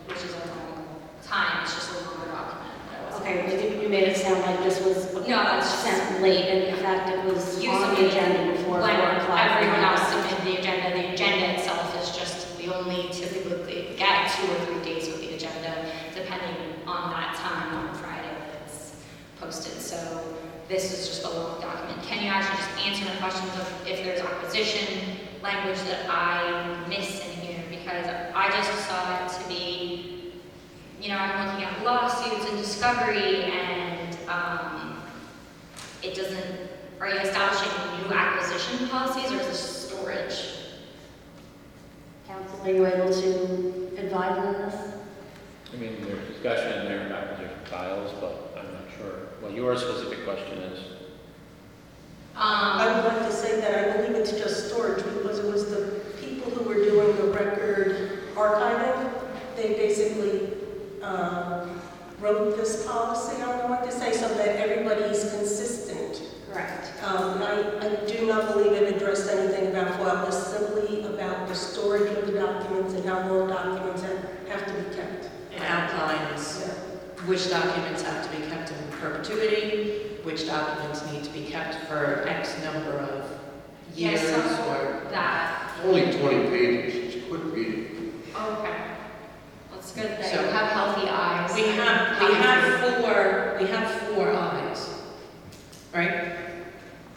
which is a long time, it's just a longer document. That wasn't- Okay, but you made it sound like this was No, that's just- sent late, and in fact, it was You on the submitted agenda before 4 when o'clock. everyone else submitted the agenda. The agenda itself is just, we only typically get 2 or 3 days with the agenda, depending on that time on Friday that it's posted. So this is just a long document. Can you actually just answer the questions of if there's acquisition language that I miss in here? Because I just saw it to be, I'm looking at lawsuits and discovery, and it doesn't, are you establishing new acquisition policies, or is this storage? Council, are you able to advise on this? I mean, there's discussion in there about different files, but I'm not sure what your specific question is. I would like to say that I believe it's just storage because it was the people who were doing the record archiving. They basically wrote this policy, I don't know what to say, so that everybody is consistent. Correct. I do not believe it addressed anything about FOIL. It was simply about the storage of the documents and how long documents have to be kept. It outlines Yeah. which documents have to be kept in perpetuity, which documents need to be kept for X number of years or. That, Only 20 pages, it's quick reading. okay. That's good that So- you have healthy eyes. We have four eyes, right?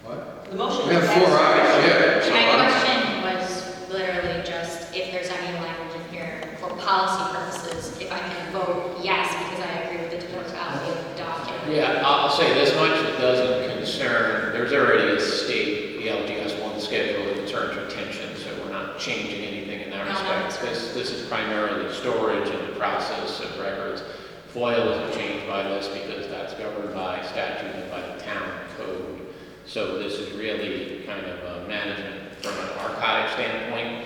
What? The motion. We have 4 eyes, yeah. so My I'm- question was literally just if there's any language in here for policy purposes, if I can vote yes, because I agree with the totality of the document. Yeah, I'll say this much, it doesn't concern, there's already a state, the LGS 1 schedule that concerns retention, so we're not changing anything in that No, respect. no. This is primarily storage and the process of records. FOIL isn't changed by this because that's governed by statute and by the town code. So this is really kind of a management from an archive standpoint,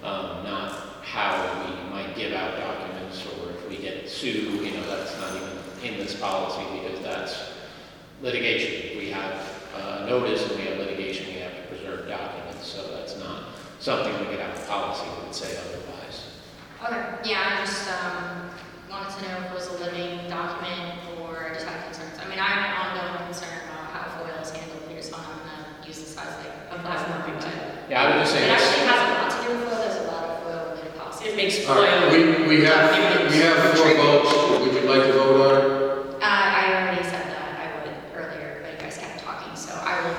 not how we might give out documents or if we get sued, that's not even in this policy because that's litigation. We have notice and we have litigation, we have to preserve documents, so that's not something we could have a policy that would say otherwise. Okay, yeah, I just wanted to know if it was a living document or I just had concerns. I mean, I have an ongoing concern about how FOIL is handled here, so I'm gonna use this as like a platform. nothing to- But Yeah, I would just say it this. actually has a lot to do with FOIL. There's a lot of FOIL related policies. It makes All right, FOIL. we have 4 votes. Would you like to vote on it? I already said that I would earlier, but you guys kept talking, so I will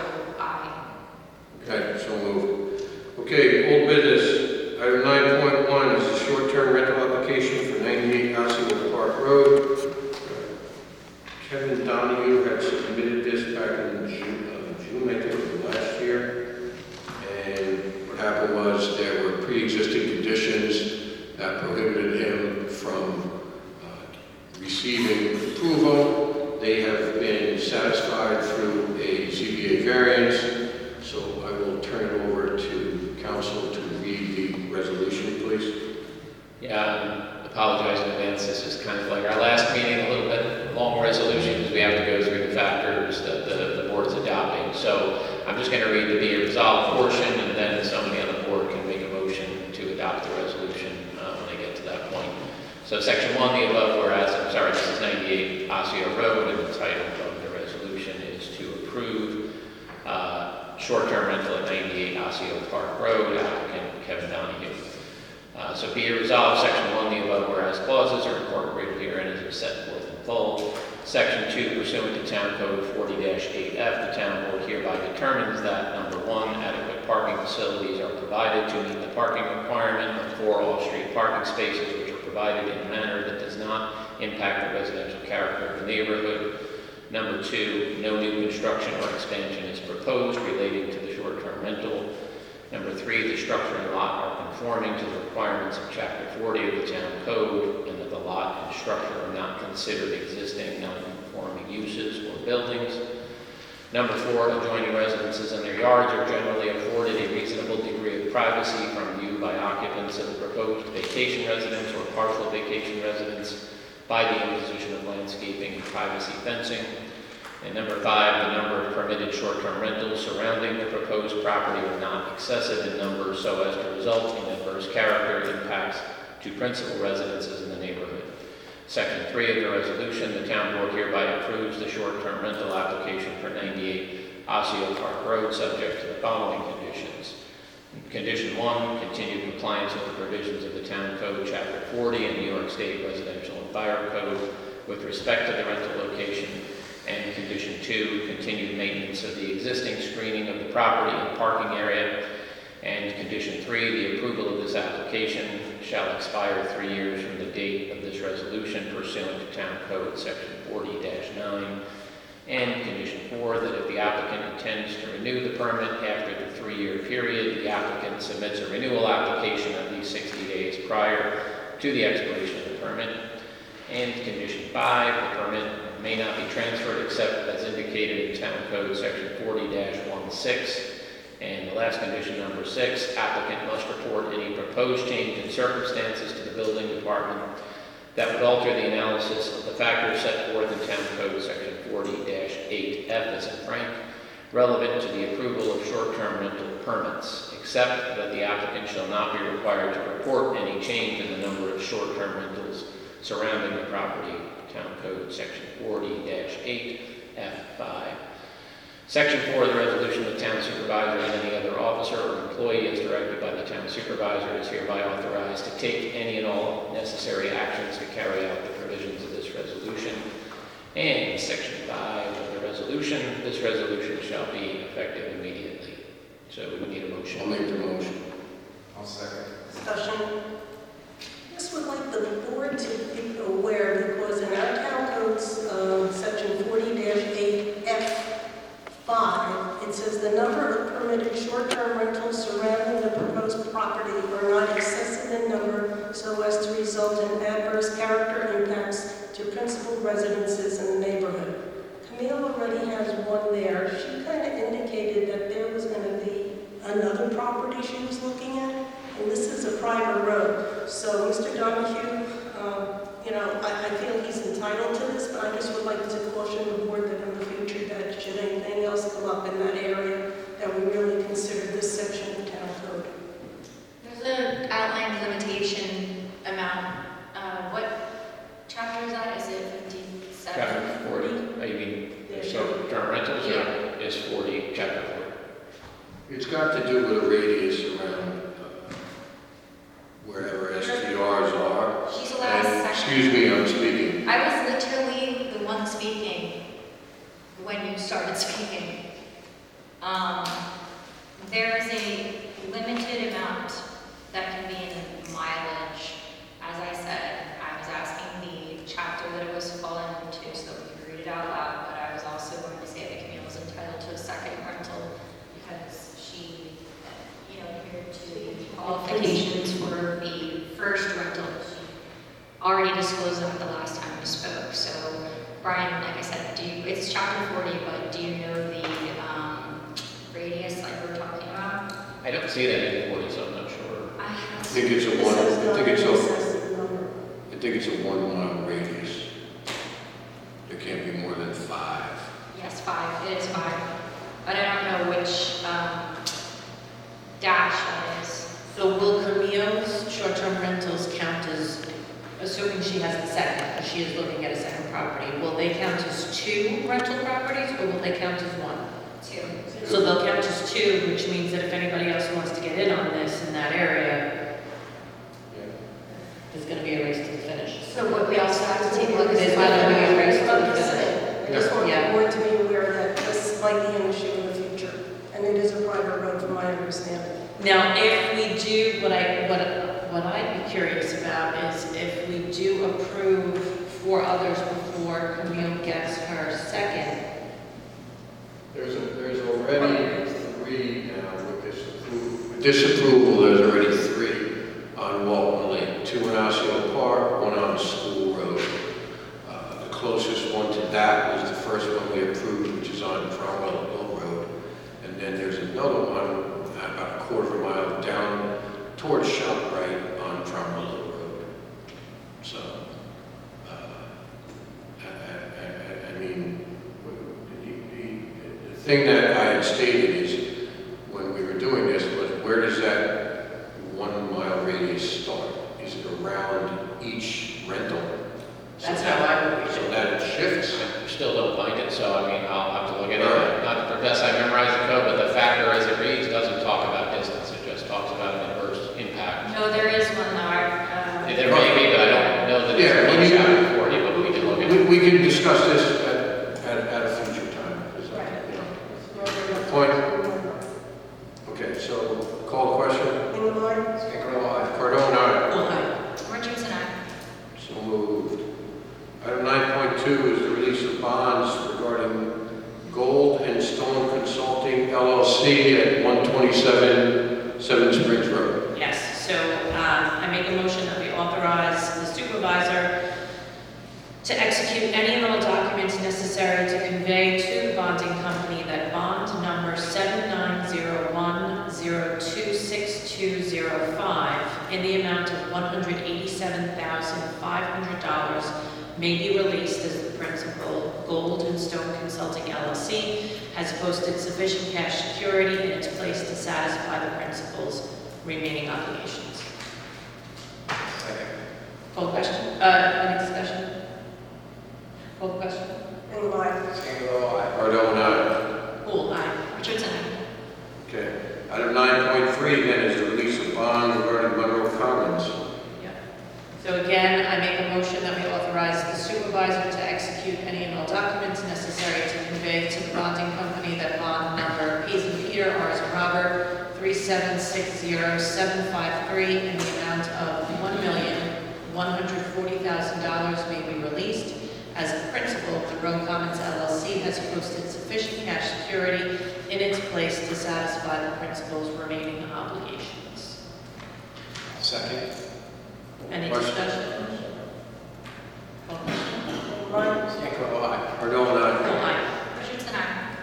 Yeah, I apologize in advance. This is kind of like our last meeting, a little bit long resolution, because we have to go through the factors that the board is adopting. So I'm just going to read the be it resolved portion, and then somebody on the board can make a motion to adopt the resolution when they get to that point. So section 1, the above whereas, I'm sorry, this is 98 Osseo Road, and the title of the resolution is to approve short-term rental at 98 Osseo Park Road, applicant Kevin Donahue. So be it resolved, section 1, the above whereas clauses are incorporated herein as are set forth in full. Section 2, pursuant to Town Code 40-8F, the town board hereby determines that, number 1, adequate parking facilities are provided to meet the parking requirement of 4 off-street parking spaces which are provided in a manner that does not impact the residential character of the neighborhood. Number 2, no new construction or expansion is proposed relating to the short-term rental. Number 3, the structure and lot are conforming to the requirements of Chapter 40 of the Town Code, and that the lot and structure are not considered existing non-conforming uses or buildings. Number 4, adjoining residences and their yards are generally afforded a reasonable degree of privacy from view by occupants of the proposed vacation residence or partial vacation residence by the imposition of landscaping and privacy fencing. And number 5, the number of permitted short-term rentals surrounding the proposed property are not excessive in number so as to result in adverse character impacts to principal residences in the neighborhood. Section 3 of the resolution, the town board hereby approves the short-term rental application for 98 Osseo Park Road subject to the following conditions. Condition 1, continued compliance with the provisions of the Town Code, Chapter 40, and New York State Residential and Fire Code with respect to the rental location. And condition 2, continued maintenance of the existing screening of the property and parking area. And condition 3, the approval of this application shall expire 3 years from the date of this resolution pursuant to Town Code Section 40-9. And condition 4, that if the applicant intends to renew the permit after the 3-year period, the applicant submits a renewal application at least 60 days prior to the expiration of the permit. And condition 5, the permit may not be transferred except as indicated in Town Code Section 40-16. And the last condition, number 6, applicant must report any proposed change in circumstances to the building department that would alter the analysis of the factors set forth in Town Code Section 40-8F as in Frank, relevant to the approval of short-term rental permits, except that the applicant shall not be required to report any change in the number of short-term rentals surrounding the property. Town Code Section 40-8F5. Section 4 of the resolution, the town supervisor and any other officer or employee as directed by the town supervisor is hereby authorized to take any and all necessary actions to carry out the provisions of this resolution. And Section 5 of the resolution, this resolution shall be effective immediately. So we need a motion. I'll make the motion. I'll second. Discussion. Just would like the board to be aware, because in our town codes, section 40-8F5, it says the number of permitted short-term rentals surrounding the proposed property are not excessive in number so as to result in adverse character impacts to principal residences in the neighborhood. Camille already has one there. She kind of indicated that there was going to be another property she was looking at. And this is a private road. So, Mr. Donahue, I feel he's entitled to this, but I just would like to caution the board that in the future, that should anything else come up in that area, that we really consider this section of town code. There's an outlined limitation amount. What chapter is that? Is it 57? Chapter 40. You mean short-term rentals? Yeah. Or is 40 Chapter 40? It's got to do with a radius around wherever STRs are. She's the last And, section. excuse me, I'm speaking. I was literally the one speaking when you started speaking. There is a limited amount that can be in mileage. As I said, I was asking the chapter that it was fallen into so that we could read it out loud, but I was also going to say that Camille was entitled to a second rental because she, adhered to the qualifications for the first rental. She already disclosed that the last time we spoke. So, Brian, like I said, it's chapter 40, but do you know the radius like we're talking about? I don't see that in 40, so I'm not sure. I have I think it's a one, I think it's This is think it's a 1 mile radius. There can't be more than 5. Yes, 5, it is 5. But I don't know which dash that is. So will Camille's short-term rentals count as, assuming she has the second, or she is looking at a second property, will they count as 2 rental properties, or will they count as 1? 2. So they'll count as 2, which means that if anybody else wants to get in on this in that area, there's gonna be a race to the finish. So what we also have to take a look at There's is gonna be a whether race to I'm the just finish. saying, I just want the Yeah. board to be aware that this might be an issue in the future, and it is a private road from my understanding. Now, if we do, what I'd be curious about is if we do approve 4 others before Camille gets her second, There's already 3 now with this approval. With this approval, there's already 3 on Walton Lake, 2 in Osceola Park, 1 on School Road. The closest one to that was the first one we approved, which is on Cromwell Hill Road. And then there's another one about a quarter of a mile down towards ShopRite on Cromwell Hill Road. So, I mean, the thing that I had stated is, when we were doing this, was where does that 1 mile radius start? Is it around each rental? that's how I would read So it. that it shifts? I still don't like it, so I mean, I'll have to look at it. Not to profess I memorized the code, but the factor as it reads doesn't talk about distance, it just talks about an adverse impact. No, there is one though. There may be, but I don't know that it's Yeah, been we shot can- before, yeah, but we can look at it. We can discuss this at a future time. Is that, you know, Point. Okay, so call the question. Ingeborg? Stinkle eye. Cardone, aye. Well, I, Richardson, aye. So moved. Item 9.2 is the release of bonds regarding Gold and Stone Consulting LLC at 127 Seven Springs Road. yes, so I make a motion that we authorize the supervisor to execute any and all documents necessary to convey to the bonding company that bond number 7901026205 in the amount of $187,500 may be released as the principal. Gold and Stone Consulting LLC has posted sufficient cash security in its place to satisfy the principal's remaining obligations. Second. Call question, any discussion? Call question? Ingeborg? Stinkle eye. Cardone, aye. Cool, aye. Richardson, aye. Okay. Item 9.3 again is the release of bonds regarding Monroe Commons. So again, I make a motion that we authorize the supervisor to execute any and all documents necessary to convey to the bonding company that bond number P as in Peter, R as in Robert, 3760753 in the amount of $1,140,000 may be released as the principal. Monroe Commons LLC has posted sufficient cash security in its place to satisfy the principal's remaining obligations. Second. Any Question? discussion? Call question? Ingeborg? Stinkle eye. Cardone, aye. Oh, aye. Richardson, aye.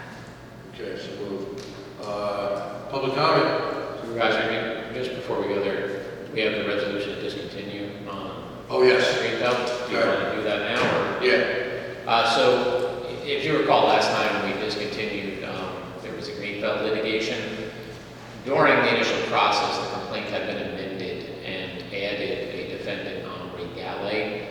Okay, so moved. Public comment? Supervisor, I mean, just before we go there, we have the resolution to discontinue on Oh, yes. Greenbelt. Do you want to do that now, or? Yeah. So, if you recall, last time we discontinued, there was a Greenbelt litigation. During the initial process, the complaint had been amended and added a defendant, Henri Gallet.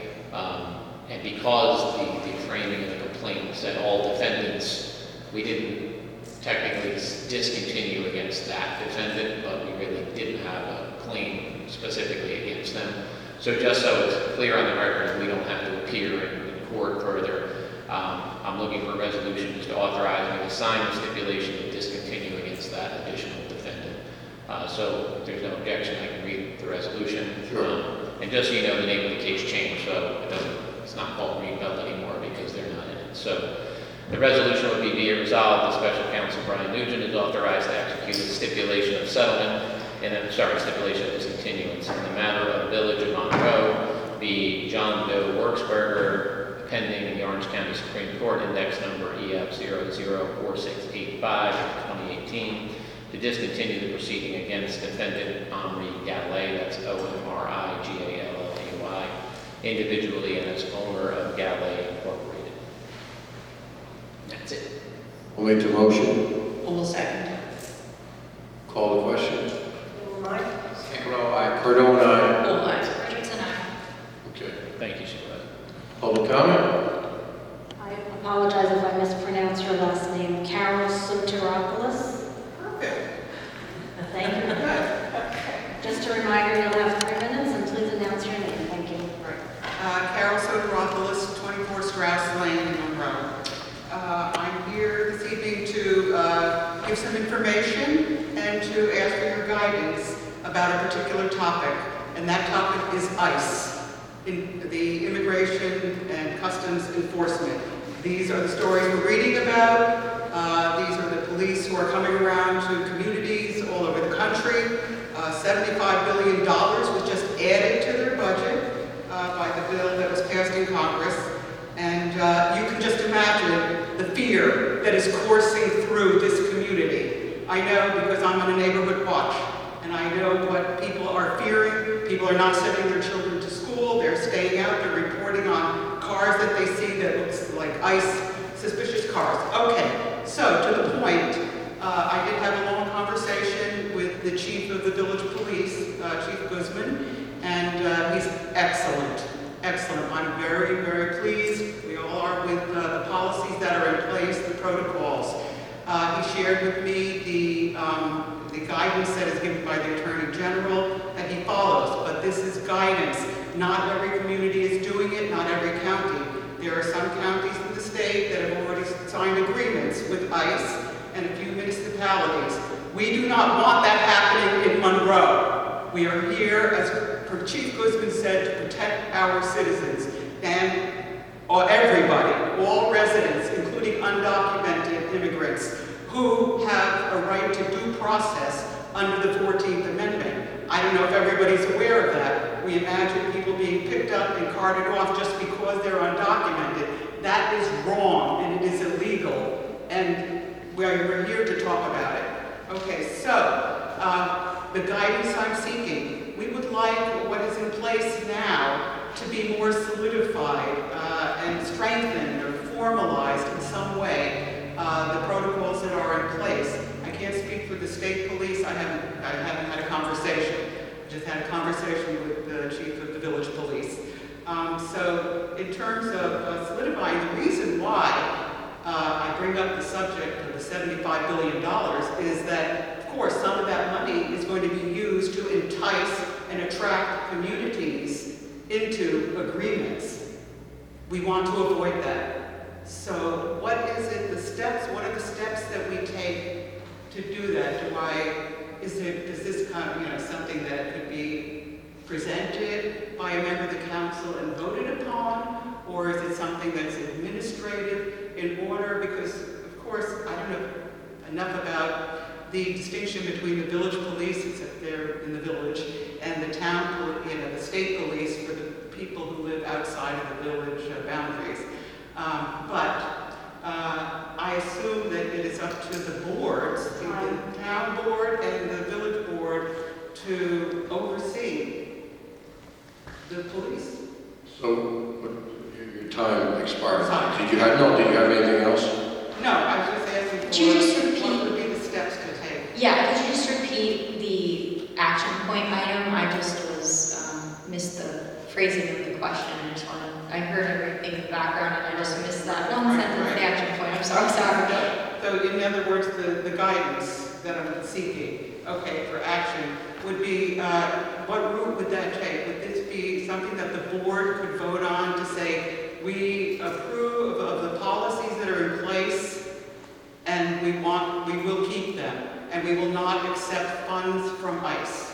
And because the framing of the complaint said all defendants, we didn't technically discontinue against that defendant, but we really didn't have a claim specifically against them. So just so it's clear on the record, we don't have to appear in court further. I'm looking for a resolution just to authorize me to sign the stipulation to discontinue against that additional defendant. So if there's no objection, I can read the resolution. Sure. And just so you know, the name of the case changed, so it's not called Greenbelt anymore because they're not in it. So the resolution would be resolved, the special counsel Brian Nugent is authorized to execute a stipulation of settlement, stipulation of discontinuance in the matter of Village of Monroe, the John Doe Worksburger, pending in the Orange County Supreme Court, index number EF 004685 of 2018, to discontinue the proceeding against defendant Henri Gallet, that's OMRIGALLAY, individually and as owner of Galway Incorporated. That's it. I'll make the motion. Who will second? Call the question. Mike? Monroe, aye. Cardone, aye. All ayes. Richardson, aye. Okay. Thank you, Supervisor. Public comment? I apologize if I mispronounced your last name, Carol Soteropoulos. Perfect. Thank you. Just a reminder, you'll have 3 minutes, and please announce your name. Thank you. Carol Soteropoulos, 24 Strauss Lane in Monroe. I'm here this evening to give some information and to ask for your guidance about a particular topic, and that topic is ICE, the Immigration and Customs Enforcement. These are the stories we're reading about. These are the police who are coming around to communities all over the country. $75 billion was just added to their budget by the bill that was passed in Congress. And you can just imagine the fear that is coursing through this community. I know because I'm on a neighborhood watch, and I know what people are fearing. People are not sending their children to school. They're staying out. They're reporting on cars that they see that looks like ICE, suspicious cars. Okay, so to the point, I did have a long conversation with the chief of the village police, Chief Guzman, and he's excellent. Excellent. I'm very, very pleased. We all are with the policies that are in place, the protocols. He shared with me the guidance that is given by the Attorney General that he follows, but this is guidance. Not every community is doing it, not every county. There are some counties in the state that have already signed agreements with ICE and a few municipalities. We do not want that happening in Monroe. We are here, as Chief Guzman said, to protect our citizens and everybody, all residents, including undocumented immigrants, who have a right to due process under the 14th Amendment. I don't know if everybody's aware of that. We imagine people being picked up and carted off just because they're undocumented. That is wrong and it is illegal. And we're here to talk about it. Okay, so the guidance I'm seeking, we would like what is in place now to be more solidified and strengthened or formalized in some way, the protocols that are in place. I can't speak for the state police. I haven't had a conversation. I just had a conversation with the chief of the village police. So in terms of solidifying, the reason why I bring up the subject of the $75 billion is that, of course, some of that money is going to be used to entice and attract communities into agreements. We want to avoid that. So what is it, the steps, what are the steps that we take to do that? Is this kind of, something that could be presented by a member of the council and voted upon? Or is it something that's administrative in order? Because, of course, I don't know enough about the distinction between the village police, except they're in the village, and the town, the state police for the people who live outside of the village boundaries. But I assume that it is up to the boards, the town board and the village board, to oversee the police. So, your time expired. Did you have anything else? No, I was just asking Could you just repeat? what would be the steps to take. Yeah, could you just repeat the action point item? I just missed the phrasing of the question. I heard everything in the background and I just missed that one sentence, the action point. I'm sorry. So in other words, the guidance that I'm seeking, okay, for action would be, what route would that take? Would this be something that the board could vote on to say, we approve of the policies that are in place and we will keep them and we will not accept funds from ICE?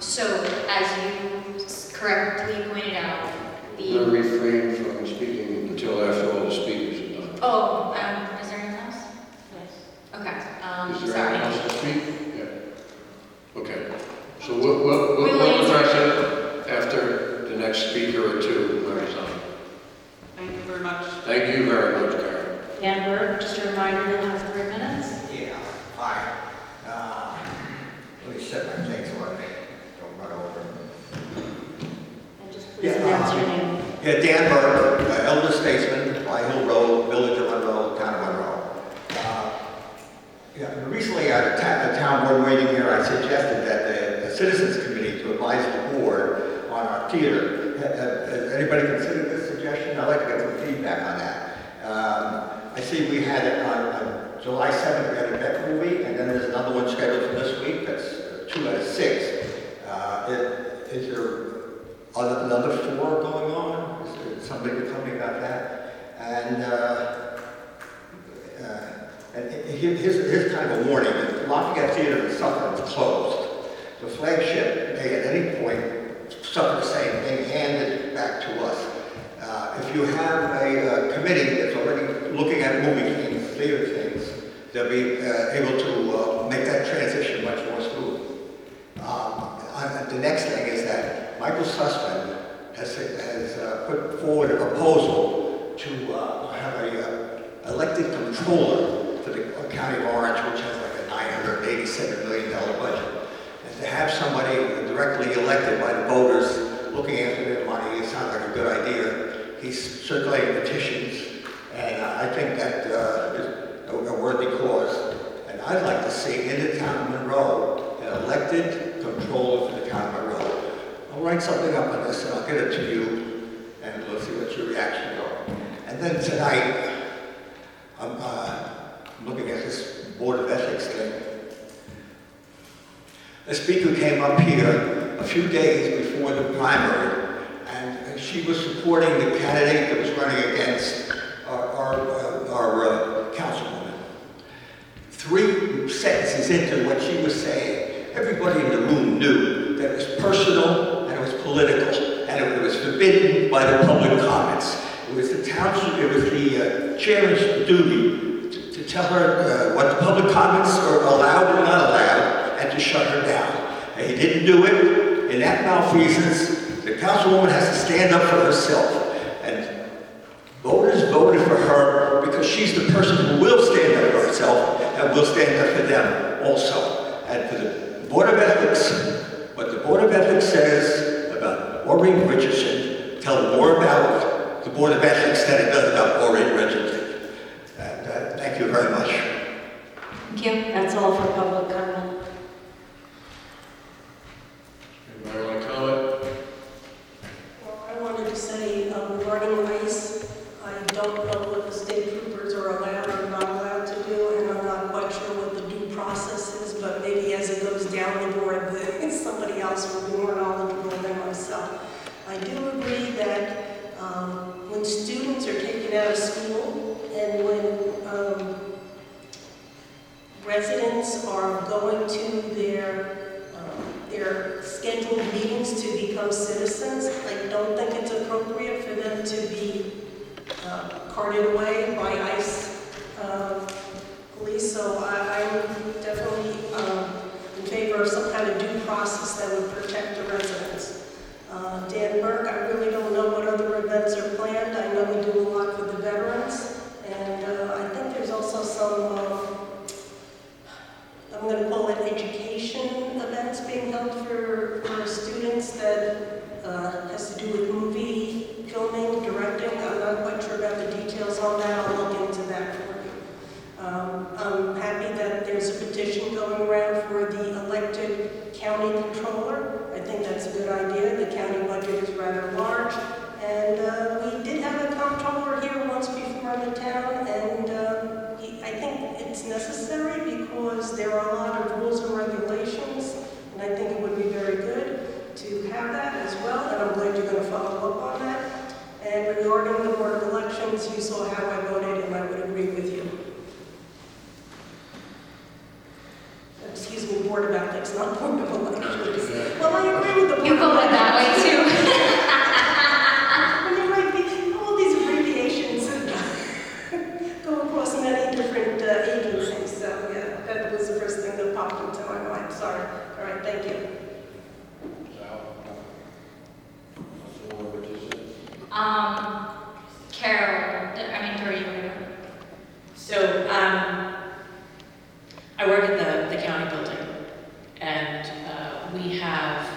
So as you correctly pointed out, I'm going to refrain from speaking until after all the speakers are done. is there anything else? Yes. Okay, Is there sorry. anything else to speak? Yeah. Okay. So we'll answer. address it after the next speaker or two, whoever's on. Thank you very much. Thank you very much, Karen. Dan Burke, just a reminder, you'll have 3 minutes. Yeah, hi. Let me set my things so I don't run over. what's your name? Yeah, Dan Burke, elder statesman, High Hill Road, Village of Monroe, Town of Monroe. Yeah, recently at a town board meeting here, I suggested that the citizens committee to advise the board on our theater. Has anybody considered this suggestion? I'd like to get some feedback on that. I see we had it on July 7th, we had a Beck movie, and then there's another one scheduled for this week, that's 2 out of 6. Is there another 4 going on? Is there somebody to tell me about that? And here's kind of a warning. The Lafayette Theater in Suffolk is closed. The flagship may at any point suffer the same thing, handed back to us. If you have a committee that's already looking at movie things, theater things, they'll be able to make that transition much more smooth. The next thing is that Michael Sussman has put forward a proposal to have a elected controller for the County of Orange, which has like a $987 million budget. And to have somebody directly elected by the voters looking after their money, it sounds like a good idea. He's circulating petitions, and I think that is a worthy cause. And I'd like to see in the town of Monroe an elected controller for the town of Monroe. I'll write something up on this and I'll get it to you, and we'll see what your reactions are. And then tonight, I'm looking at this Board of Ethics thing. A speaker came up here a few days before the primary, and she was supporting the candidate that was running against our councilwoman. 3 sentences into what she was saying, everybody in the room knew that it was personal and it was political, and it was forbidden by the public comments. It was the chairman's duty to tell her what the public comments are allowed or not allowed, and to shut her down. And he didn't do it. In that malfeasance, the councilwoman has to stand up for herself. And voters voted for her because she's the person who will stand up for herself and will stand up for them also. And for the Board of Ethics, what the Board of Ethics says about Maureen Richardson, tell them more about the Board of Ethics than it does about Maureen Richardson. And thank you very much. Thank you. That's all for public comment. Anybody want to comment? Well, I wanted to say regarding ICE, I don't know what the state troopers are allowed or not allowed to do, and I'm not quite sure what the due process is, but maybe as it goes down the board, somebody else will be more knowledgeable than myself. I do agree that when students are taken out of school and when residents are going to their scheduled meetings to become citizens, I don't think it's appropriate for them to be carted away by ICE police. So I'm definitely in favor of some kind of due process that would protect the residents. Dan Burke, I really don't know what other events are planned. I know we do a lot for the veterans, and I think there's also some, I'm going to call it education events being held for students that has to do with movie, filming, directing. I'm not quite sure about the details on that. I'll look into that for you. I'm happy that there's a petition going around for the elected county controller. I think that's a good idea. The county budget is rather large. And we did have a comptroller here once before in the town, and I think it's necessary because there are a lot of rules and regulations, and I think it would be very good to have that as well, and I'm glad you're going to follow up on that. And regarding the Board of Elections, you saw how I voted, and I would agree with you. Excuse me, Board of Ethics, not Board of Elections. Well, I agree with the Board You of voted that way Elections. too. And there might be all these abbreviations that go across many different agencies. So, yeah, that was the first thing that popped into my mind. Sorry. All right, thank you. Carol, Tori, you want to go? So, I work at the county building, and we have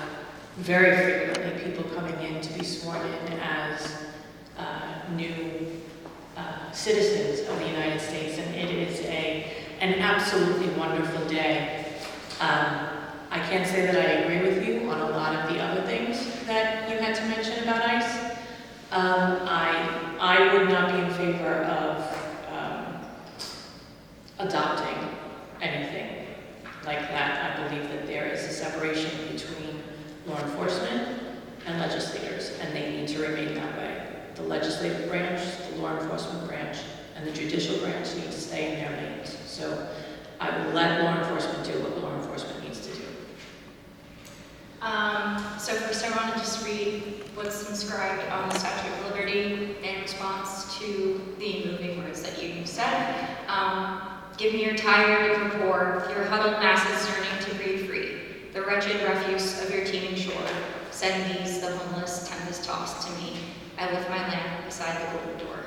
very frequently people coming in to be sworn in as new citizens of the United States, and it is an absolutely wonderful day. I can't say that I agree with you on a lot of the other things that you had to mention about ICE. I would not be in favor of adopting anything like that. I believe that there is a separation between law enforcement and legislators, and they need to remain that way. The legislative branch, the law enforcement branch, and the judicial branch need to stay in their lanes. So I will let law enforcement do what law enforcement needs to do. So first I want to just read what's inscribed on the Statue of Liberty in response to the moving words that you said. Give me your tired and your poor, your huddled masses yearning to breathe free, the wretched refuse of your teeming shore. Send these, the homeless, tempest-tossed to me. I lift my lamp beside the golden door.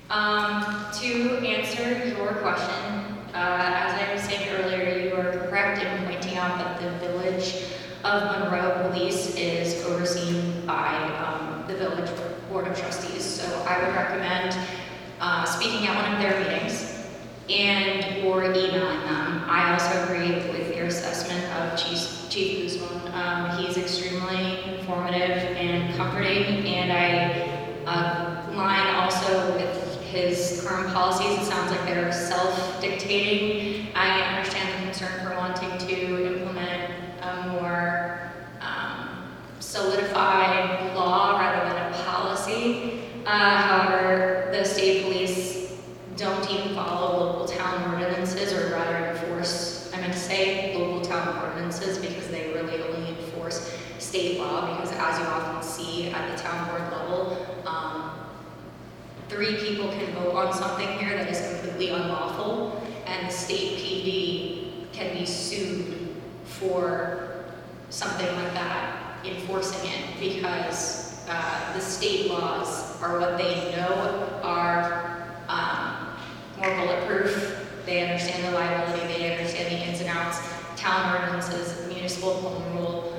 To answer your question, as I was saying earlier, you are correct in pointing out that the village of Monroe Police is overseen by the village board of trustees. So I would recommend speaking at one of their meetings and or emailing them. I also agree with your assessment of Chief Guzman. He's extremely informative and comforting, and I line also with his current policies. It sounds like they're self-dictating. I understand the concern for wanting to implement a more solidified law rather than a policy. However, the state police don't even follow local town ordinances, or rather enforce, I meant to say local town ordinances, because they really only enforce state law, because as you often see at the town board level, 3 people can vote on something here that is completely unlawful, and the state PD can be sued for something like that, enforcing it, because the state laws are what they know are more bulletproof. They understand the liability, they understand the ins and outs, town ordinances, municipal home rule.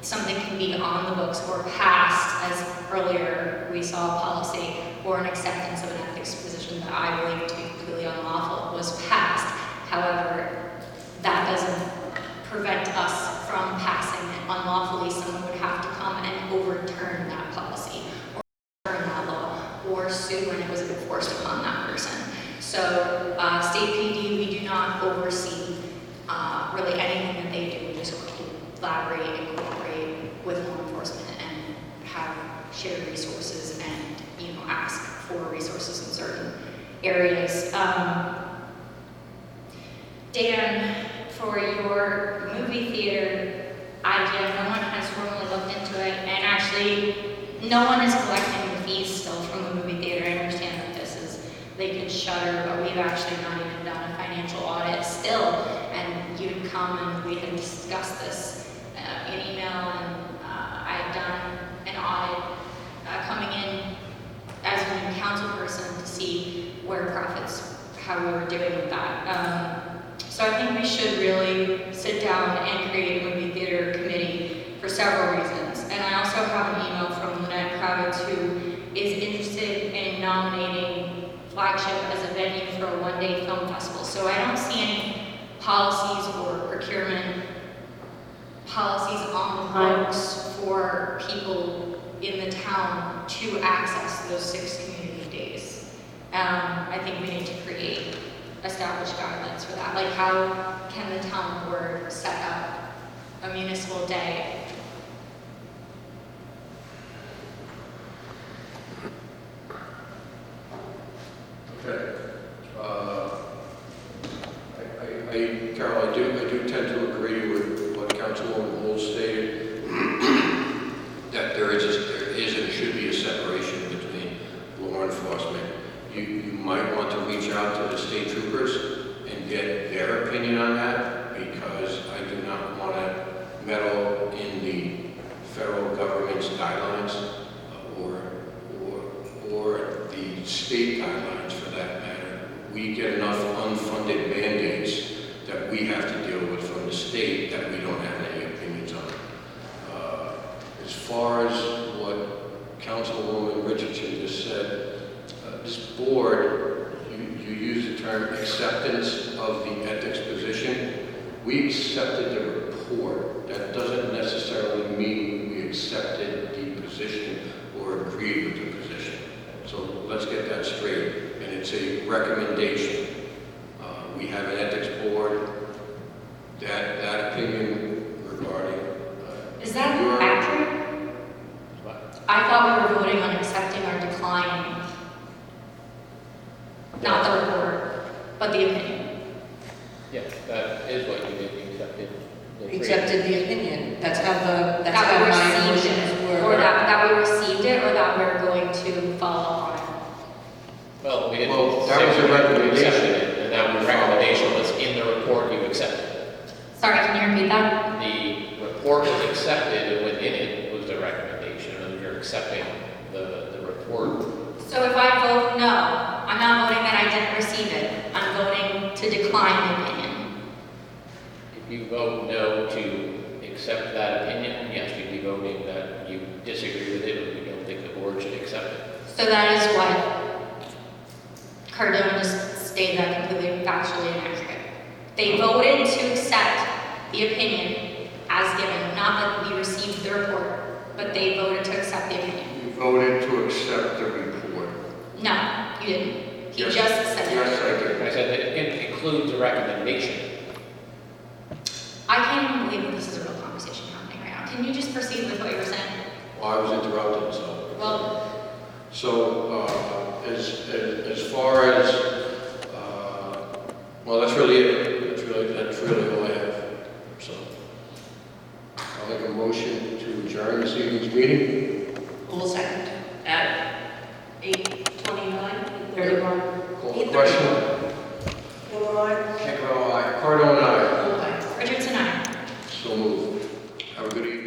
Something can be on the books or passed, as earlier we saw a policy or an acceptance of an ethics position that I believe to be completely unlawful was passed. However, that doesn't prevent us from passing it unlawfully. Someone would have to come and overturn that policy or overturn that law or sue when it was enforced upon that person. So state PD, we do not oversee really anything that they do. We just collaborate and cooperate with law enforcement and have shared resources and ask for resources in certain areas. Dan, for your movie theater idea, no one has formally looked into it, and actually no one is collecting the fees still from the movie theater. I understand that they could shutter, but we've actually not even done a financial audit still, and you'd come and we had discussed this in email, and I had done an audit coming in as a new council person to see where profits, how we were doing with that. So I think we should really sit down and create a movie theater committee for several reasons. And I also have an email from Lynette Kravitz, who is interested in nominating Flagship as a venue for a one-day film festival. So I don't see any policies or procurement policies on the books for people in the town to access those 6 community days. I think we need to create established guidelines for that. Like, how can the town board set up a municipal day? Okay. Carol, I do tend to agree with what Councilwoman Wool stated, that there is and should be a separation between law enforcement. You might want to reach out to the state troopers and get their opinion on that, because I do not want to meddle in the federal government's guidelines or the state guidelines for that matter. We get enough unfunded mandates that we have to deal with from the state that we don't have any opinions on. As far acceptance of the ethics position. We accepted the report. That doesn't necessarily mean we accepted the position or agreed with the position. So let's get that straight. And it's a recommendation. We have an ethics board. That opinion regarding Is that your- accurate? What? I thought we were voting on accepting or declining. Not the report, but the opinion. Yeah, that is what you did, you accepted the three. Accepted the opinion. That's how my That we received motions it, were. or that we received it, or that we're going to follow on it. Well, we didn't. Well, that say was a we recommendation. accepted it, and that recommendation was in the report you accepted. Sorry, can you repeat that? The report was accepted, and within it was the recommendation, and you're accepting the report. So if I vote no, I'm not voting that I didn't receive it. I'm voting to decline the opinion. If you vote no to accept that opinion, yes, you'd be voting that you disagree with it, or you don't think the board should accept it. So that is what Cardone just stated, that completely factually inaccurate. They voted to accept the opinion as given, not that we received the report, but they voted to accept the opinion. You voted to accept the report. No, you didn't. He Yes. just said Yes, that. I did. I said that it includes a recommendation. I can't even believe that this is a real conversation happening right now. Can you just proceed with what you were saying? Well, I was interrupted, so. Well, So, as far as, well, that's really it. That's really all I have. So, I'll make a motion to adjourn this evening's meeting. Full second at 8:29, 31. Call the question. All right. Can't go aye. Cardone, aye. Okay. Richardson, aye. So moved. Have a good evening.